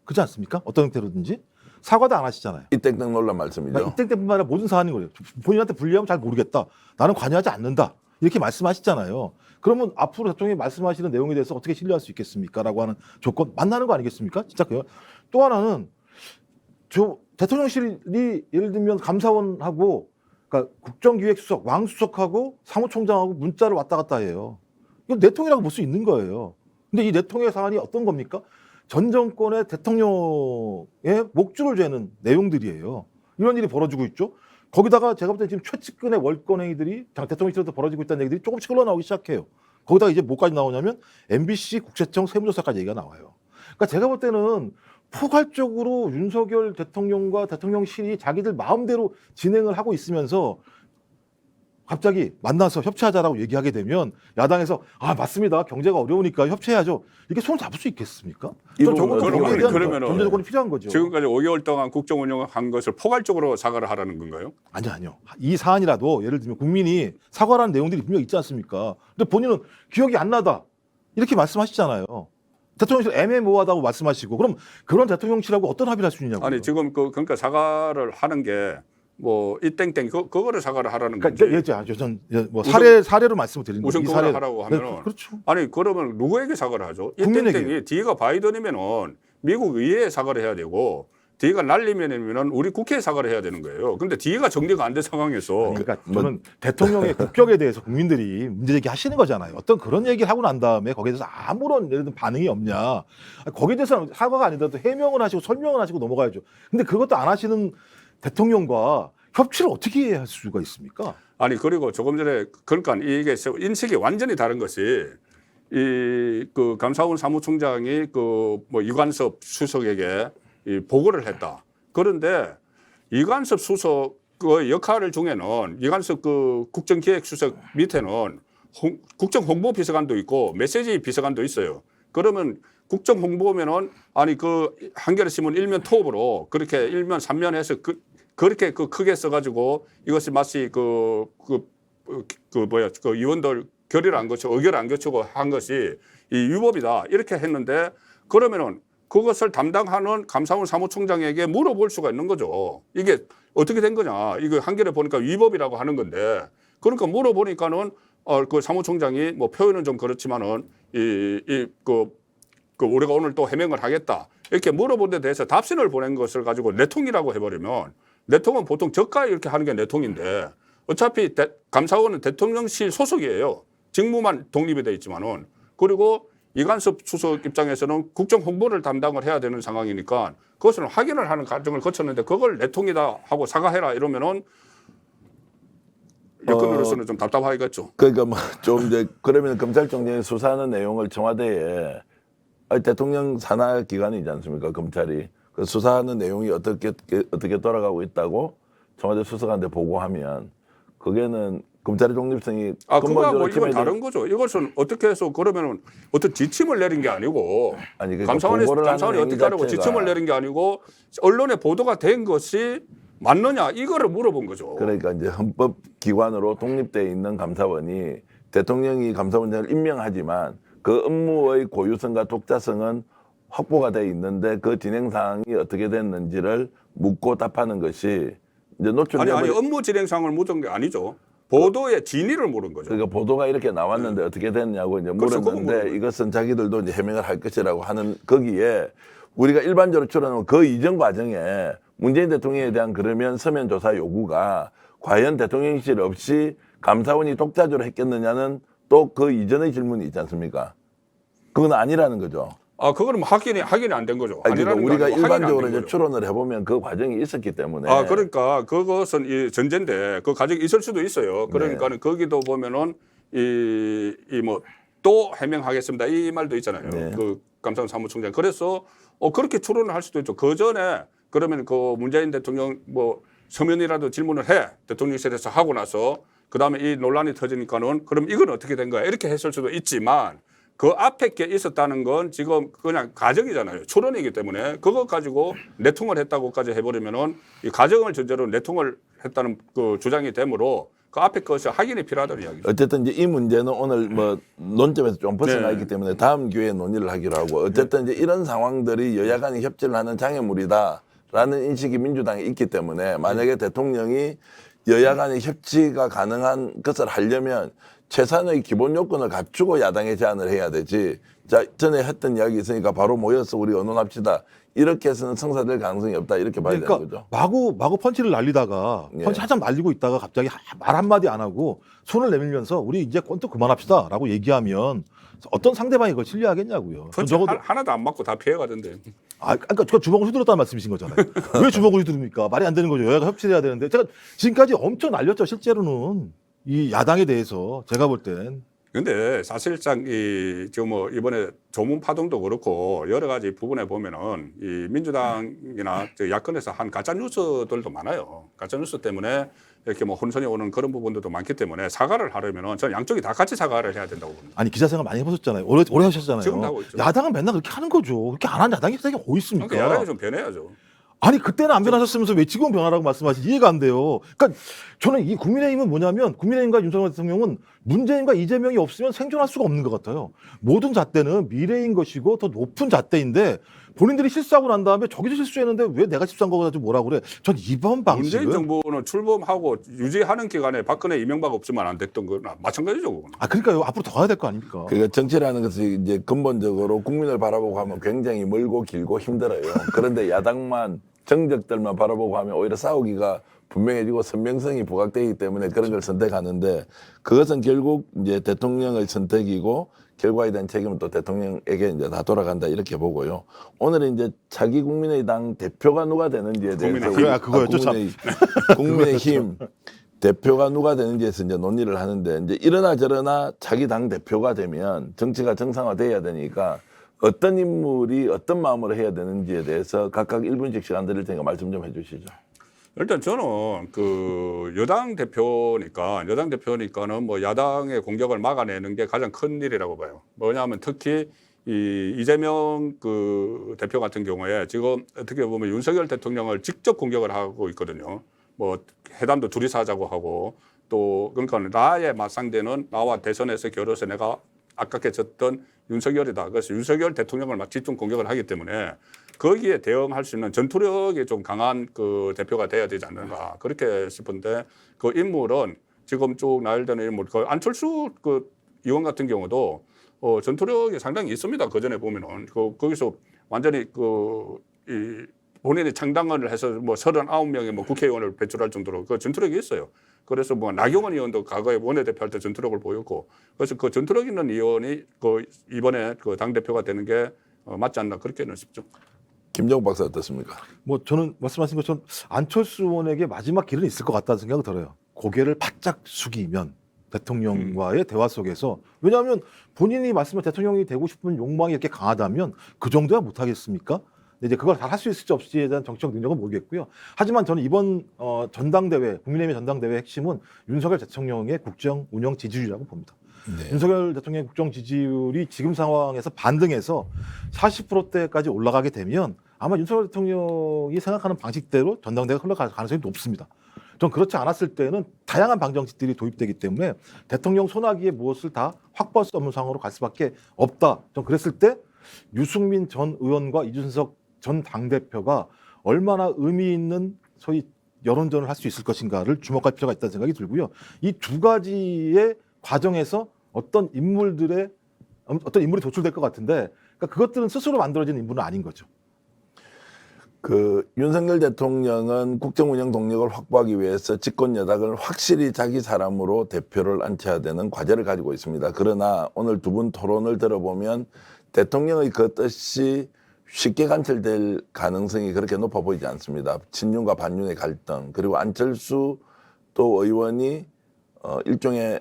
[SPEAKER 3] 그렇지 않습니까? 어떤 형태로든지. 사과도 안 하시잖아요.
[SPEAKER 1] 이땡땡 논란 말씀이죠.
[SPEAKER 3] 그러니까 이때뿐만 아니라 모든 사안인 거예요. 본인한테 불리하면 잘 모르겠다. 나는 관여하지 않는다. 이렇게 말씀하시잖아요. 그러면 앞으로 대통령이 말씀하시는 내용에 대해서 어떻게 신뢰할 수 있겠습니까? 라고 하는 조건 만나는 거 아니겠습니까? 진짜 그요. 또 하나는 대통령실이 예를 들면 감사원하고 그러니까 국정기획수석, 왕수석하고 사무총장하고 문자를 왔다 갔다 해요. 이건 내통이라고 볼 수 있는 거예요. 근데 이 내통의 사안이 어떤 겁니까? 전 정권의 대통령의 목줄을 죄는 내용들이에요. 이런 일이 벌어지고 있죠. 거기다가 제가 볼 때 지금 최측근의 월권 행위들이 대통령실에서 벌어지고 있다는 얘기들이 조금씩 흘러나오기 시작해요. 거기다가 이제 뭐까지 나오냐면 MBC 국세청 세무조사까지 얘기가 나와요. 그러니까 제가 볼 때는 포괄적으로 윤석열 대통령과 대통령실이 자기들 마음대로 진행을 하고 있으면서 갑자기 만나서 협치하자라고 얘기하게 되면 야당에서 아 맞습니다 경제가 어려우니까 협치해야죠 이게 손 잡을 수 있겠습니까?
[SPEAKER 1] 이
[SPEAKER 3] 저는
[SPEAKER 1] 부분은
[SPEAKER 3] 저것도 거기에 대한
[SPEAKER 2] 그러면은
[SPEAKER 3] 전제 조건이 필요한 거죠.
[SPEAKER 2] 지금까지 5개월 동안 국정 운영한 것을 포괄적으로 사과를 하라는 건가요?
[SPEAKER 3] 아니요. 이 사안이라도 예를 들면 국민이 사과라는 내용들이 분명히 있지 않습니까? 근데 본인은 기억이 안 나다 이렇게 말씀하시잖아요. 대통령실 애매모호하다고 말씀하시고 그럼 그런 대통령실하고 어떤 합의를 할 수 있냐고요.
[SPEAKER 2] 아니 지금 그러니까 사과를 하는 게 뭐 이땡땡 그거를 사과를 하라는 건지.
[SPEAKER 3] 그러니까 뭐 사례로 말씀을 드린 거예요.
[SPEAKER 2] 우선
[SPEAKER 3] 이
[SPEAKER 2] 그걸
[SPEAKER 3] 사례-
[SPEAKER 2] 하라고
[SPEAKER 3] 네,
[SPEAKER 2] 하면은
[SPEAKER 3] 그렇죠.
[SPEAKER 2] 아니 그러면 누구에게 사과를 하죠?
[SPEAKER 3] 국민에게.
[SPEAKER 2] 이땡땡이 뒤가 바이든이면은 미국 의회에 사과를 해야 되고 뒤가 날리면은 우리 국회에 사과를 해야 되는 거예요. 근데 뒤가 정리가 안 된 상황에서
[SPEAKER 3] 그러니까 저는 대통령의 국격에 대해서 국민들이 문제제기 하시는 거잖아요. 어떤 그런 얘기를 하고 난 다음에 거기에 대해서 아무런 예를 들면 반응이 없냐. 거기에 대해서는 사과가 아니더라도 해명을 하시고 설명을 하시고 넘어가야죠. 근데 그것도 안 하시는 대통령과 협치를 어떻게 할 수가 있습니까?
[SPEAKER 2] 아니 그리고 조금 전에 그러니까 이게 인식이 완전히 다른 것이 이 그 감사원 사무총장이 그 뭐 이관섭 수석에게 이 보고를 했다. 그런데 이관섭 수석 그 역할 중에는 이관섭 그 국정기획수석 밑에는 국정홍보비서관도 있고 메시지 비서관도 있어요. 그러면 국정홍보면은 아니 그 한겨레 신문 일면 톱으로 그렇게 일면 삼면해서 그렇게 크게 써가지고 이것이 마치 그 의원들 결의를 안 거치고 의결을 안 거치고 한 것이 이 위법이다 이렇게 했는데 그러면은 그것을 담당하는 감사원 사무총장에게 물어볼 수가 있는 거죠. 이게 어떻게 된 거냐. 이거 한겨레 보니까 위법이라고 하는 건데 그러니까 물어보니까는 그 사무총장이 뭐 표현은 좀 그렇지만은 우리가 오늘 또 해명을 하겠다. 이렇게 물어본 데 대해서 답신을 보낸 것을 가지고 내통이라고 해버리면 내통은 보통 저가 이렇게 하는 게 내통인데 어차피 감사원은 대통령실 소속이에요. 직무만 독립이 돼 있지만은 그리고 이관섭 수석 입장에서는 국정 홍보를 담당을 해야 되는 상황이니까 그것을 확인을 하는 과정을 거쳤는데 그걸 내통이다 하고 사과해라 이러면은 여권으로서는 좀 답답하겠죠.
[SPEAKER 1] 그러니까 뭐 좀 이제 그러면 검찰총장이 수사하는 내용을 청와대에 대통령 산하 기관이지 않습니까? 검찰이 그 수사하는 내용이 어떻게 돌아가고 있다고 청와대 수석한테 보고하면 그게는 검찰의 독립성이
[SPEAKER 2] 그거하고 뭐 이건
[SPEAKER 1] 침해되는-
[SPEAKER 2] 다른 거죠. 이것은 어떻게 해서 그러면은 어떤 지침을 내린 게 아니고
[SPEAKER 1] 아니, 그러니까
[SPEAKER 2] 감사원이
[SPEAKER 1] 보고를 하는
[SPEAKER 2] 어떻게
[SPEAKER 1] 행위
[SPEAKER 2] 하라고
[SPEAKER 1] 자체가-
[SPEAKER 2] 지침을 내린 게 아니고 언론에 보도가 된 것이 맞느냐 이거를 물어본 거죠.
[SPEAKER 1] 그러니까 이제 헌법 기관으로 독립돼 있는 감사원이 대통령이 감사원장을 임명하지만 그 업무의 고유성과 독자성은 확보가 돼 있는데 그 진행 사항이 어떻게 됐는지를 묻고 답하는 것이 이제 노출돼
[SPEAKER 2] 아니 업무 진행상을 묻은 게 아니죠. 보도의 진위를 물은 거죠.
[SPEAKER 1] 그러니까 보도가 이렇게 나왔는데 어떻게 됐냐고 이제
[SPEAKER 2] 그렇죠. 그거
[SPEAKER 1] 물었는데
[SPEAKER 2] 물어보죠.
[SPEAKER 1] 이것은 자기들도 이제 해명을 할 것이라고 하는 거기에 우리가 일반적으로 추론하는 그 이전 과정에 문재인 대통령에 대한 그러면 서면 조사 요구가 과연 대통령실 없이 감사원이 독자적으로 했겠느냐는 또 그 이전의 질문이 있지 않습니까? 그건 아니라는 거죠.
[SPEAKER 2] 그거는 뭐 확인이 안 된 거죠.
[SPEAKER 1] 아니, 그러니까
[SPEAKER 2] 아니라는 게
[SPEAKER 1] 우리가
[SPEAKER 2] 아니고 확인이 안된
[SPEAKER 1] 일반적으로 이제
[SPEAKER 2] 거죠.
[SPEAKER 1] 추론을 해보면 그 과정이 있었기 때문에
[SPEAKER 2] 그러니까 그것은 이 전제인데 그 과정이 있을 수도 있어요. 그러니까는 거기도 보면은 뭐 또 해명하겠습니다 이 말도 있잖아요.
[SPEAKER 1] 네.
[SPEAKER 2] 그 감사원 사무총장. 그래서 그렇게 추론을 할 수도 있죠. 그 전에 그러면 그 문재인 대통령 뭐 서면이라도 질문을 해 대통령실에서 하고 나서 그 다음에 이 논란이 터지니까는 그럼 이건 어떻게 된 거야 이렇게 했을 수도 있지만. 그 앞에 게 있었다는 건 지금 그냥 가정이잖아요. 추론이기 때문에 그것 가지고 내통을 했다고까지 해버리면은 이 가정을 전제로 내통을 했다는 그 주장이 되므로 그 앞에 것이 확인이 필요하다는 이야기죠.
[SPEAKER 1] 어쨌든 이제 이 문제는 오늘 뭐 논점에서 좀 벗어나
[SPEAKER 2] 네.
[SPEAKER 1] 있기 때문에 다음 기회에 논의를 하기로 하고 어쨌든 이제 이런 상황들이 여야 간이 협치를 하는 장애물이다라는 인식이 민주당에 있기 때문에 만약에 대통령이 여야 간의 협치가 가능한 것을 하려면 최소한의 기본 요건을 갖추고 야당에 제안을 해야 되지. 자, 전에 했던 이야기 있으니까 바로 모여서 우리 의논합시다. 이렇게 해서는 성사될 가능성이 없다. 이렇게 봐야 되는 거죠.
[SPEAKER 3] 마구 펀치를 날리다가
[SPEAKER 1] 예.
[SPEAKER 3] 펀치 한참 날리고 있다가 갑자기 말 한마디 안 하고 손을 내밀면서 우리 이제 꼰또 그만합시다 라고 얘기하면 어떤 상대방이 그걸 신뢰하겠냐고요. 전 적어도
[SPEAKER 2] 하나도 안 맞고 다 피해가던데.
[SPEAKER 3] 그러니까 그 주먹을 휘두르다는 말씀이신 거잖아요. 왜 주먹을 휘두릅니까? 말이 안 되는 거죠. 여야가 협치를 해야 되는데 제가 지금까지 엄청 날렸죠. 실제로는 이 야당에 대해서 제가 볼 땐.
[SPEAKER 2] 근데 사실상 지금 뭐 이번에 조문 파동도 그렇고 여러 가지 부분에 보면은 이 민주당이나 저 야권에서 한 가짜 뉴스들도 많아요. 가짜 뉴스 때문에 이렇게 뭐 혼선이 오는 그런 부분들도 많기 때문에 사과를 하려면은 저는 양쪽이 다 같이 사과를 해야 된다고 봅니다.
[SPEAKER 3] 아니 기자 생활 많이 해보셨잖아요. 오래 하셨잖아요.
[SPEAKER 2] 지금도 하고 있죠.
[SPEAKER 3] 야당은 맨날 그렇게 하는 거죠. 그렇게 안 하는 야당이 세상에 어디 있습니까?
[SPEAKER 2] 그러니까 야당이 좀 변해야죠.
[SPEAKER 3] 아니 그때는 안 변하셨으면서 왜 지금 변하라고 말씀하시지 이해가 안 돼요. 그러니까 저는 이 국민의힘은 뭐냐면 국민의힘과 윤석열 대통령은 문재인과 이재명이 없으면 생존할 수가 없는 것 같아요. 모든 잣대는 미래인 것이고 더 높은 잣대인데 본인들이 실수하고 난 다음에 저기도 실수했는데 왜 내가 실수한 거보다 좀 뭐라고 그래. 전 이번 방식은
[SPEAKER 2] 문재인 정부는 출범하고 유지하는 기간에 박근혜 이명박 없으면 안 됐던 거나 마찬가지죠. 그거는.
[SPEAKER 3] 그러니까요. 앞으로 더 가야 될 거 아닙니까?
[SPEAKER 1] 그러니까 정치라는 것이 이제 근본적으로 국민을 바라보고 하면 굉장히 멀고 길고 힘들어요. 그런데 야당만 정적들만 바라보고 하면 오히려 싸우기가 분명해지고 선명성이 부각되기 때문에 그런 걸 선택하는데 그것은 결국 이제 대통령의 선택이고 결과에 대한 책임은 또 대통령에게 이제 다 돌아간다 이렇게 보고요. 오늘은 이제 차기 국민의당 대표가 누가 되는지에 대해서
[SPEAKER 3] 그거였죠, 참.
[SPEAKER 1] 국민의힘 대표가 누가 되는지에서 이제 논의를 하는데 이제 이러나 저러나 자기 당 대표가 되면 정치가 정상화돼야 되니까 어떤 인물이 어떤 마음으로 해야 되는지에 대해서 각각 1분씩 시간 드릴 테니까 말씀 좀 해주시죠.
[SPEAKER 2] 일단 저는 그 여당 대표니까는 뭐 야당의 공격을 막아내는 게 가장 큰 일이라고 봐요. 뭐냐면 특히 이 이재명 그 대표 같은 경우에 지금 어떻게 보면 윤석열 대통령을 직접 공격을 하고 있거든요. 뭐 회담도 둘이서 하자고 하고 또 그러니까 나의 맞상대는 나와 대선에서 겨뤄서 내가 아깝게 졌던 윤석열이다. 그래서 윤석열 대통령을 막 집중 공격을 하기 때문에 거기에 대응할 수 있는 전투력이 좀 강한 그 대표가 돼야 되지 않는가 그렇게 싶은데 그 인물은 지금 쭉 나열되는 인물 그 안철수 그 의원 같은 경우도 전투력이 상당히 있습니다. 그 전에 보면은 거기서 완전히 이 본인이 창당을 해서 뭐 39명의 뭐 국회의원을 배출할 정도로 그 전투력이 있어요. 그래서 뭐 나경원 의원도 과거에 원내대표할 때 전투력을 보였고 그래서 그 전투력 있는 의원이 그 이번에 그 당대표가 되는 게 맞지 않나 그렇게는 싶죠.
[SPEAKER 1] 김정욱 박사 어떻습니까?
[SPEAKER 3] 뭐 저는 말씀하신 것처럼 안철수 의원에게 마지막 길은 있을 것 같다는 생각이 들어요. 고개를 바짝 숙이면 대통령과의 대화 속에서 왜냐하면 본인이 말씀한 대통령이 되고 싶은 욕망이 이렇게 강하다면 그 정도야 못하겠습니까? 근데 이제 그걸 다 할 수 있을지 없을지에 대한 정치적 능력은 모르겠고요. 하지만 저는 이번 전당대회 국민의힘 전당대회 핵심은 윤석열 대통령의 국정 운영 지지율이라고 봅니다.
[SPEAKER 1] 네.
[SPEAKER 3] 윤석열 대통령의 국정 지지율이 지금 상황에서 반등해서 40%대까지 올라가게 되면 아마 윤석열 대통령이 생각하는 방식대로 전당대회가 흘러갈 가능성이 높습니다. 전 그렇지 않았을 때는 다양한 방정식들이 도입되기 때문에 대통령 손아귀에 무엇을 다 확보할 수 없는 상황으로 갈 수밖에 없다. 전 그랬을 때 유승민 전 의원과 이준석 전 당대표가 얼마나 의미 있는 소위 여론전을 할 수 있을 것인가를 주목할 필요가 있다는 생각이 들고요. 이 두 가지의 과정에서 어떤 인물이 도출될 것 같은데 그러니까 그것들은 스스로 만들어진 인물은 아닌 거죠.
[SPEAKER 1] 그 윤석열 대통령은 국정 운영 동력을 확보하기 위해서 집권 여당을 확실히 자기 사람으로 대표를 앉혀야 되는 과제를 가지고 있습니다. 그러나 오늘 두 분 토론을 들어보면 대통령의 그 뜻이 쉽게 관철될 가능성이 그렇게 높아 보이지 않습니다. 친윤과 반윤의 갈등 그리고 안철수 또 의원이 일종의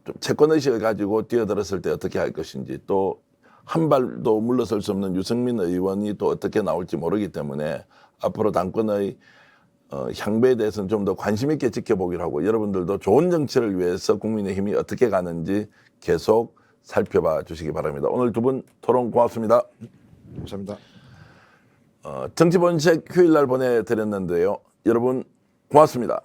[SPEAKER 1] 좀 채권 의식을 가지고 뛰어들었을 때 어떻게 할 것인지 또 한 발도 물러설 수 없는 유승민 의원이 또 어떻게 나올지 모르기 때문에 앞으로 당권의 향배에 대해서는 좀 더 관심 있게 지켜보기로 하고 여러분들도 좋은 정치를 위해서 국민의힘이 어떻게 가는지 계속 살펴봐 주시기 바랍니다. 오늘 두 분 토론 고맙습니다.
[SPEAKER 3] 감사합니다.
[SPEAKER 1] 정치본색 휴일날 보내드렸는데요. 여러분 고맙습니다.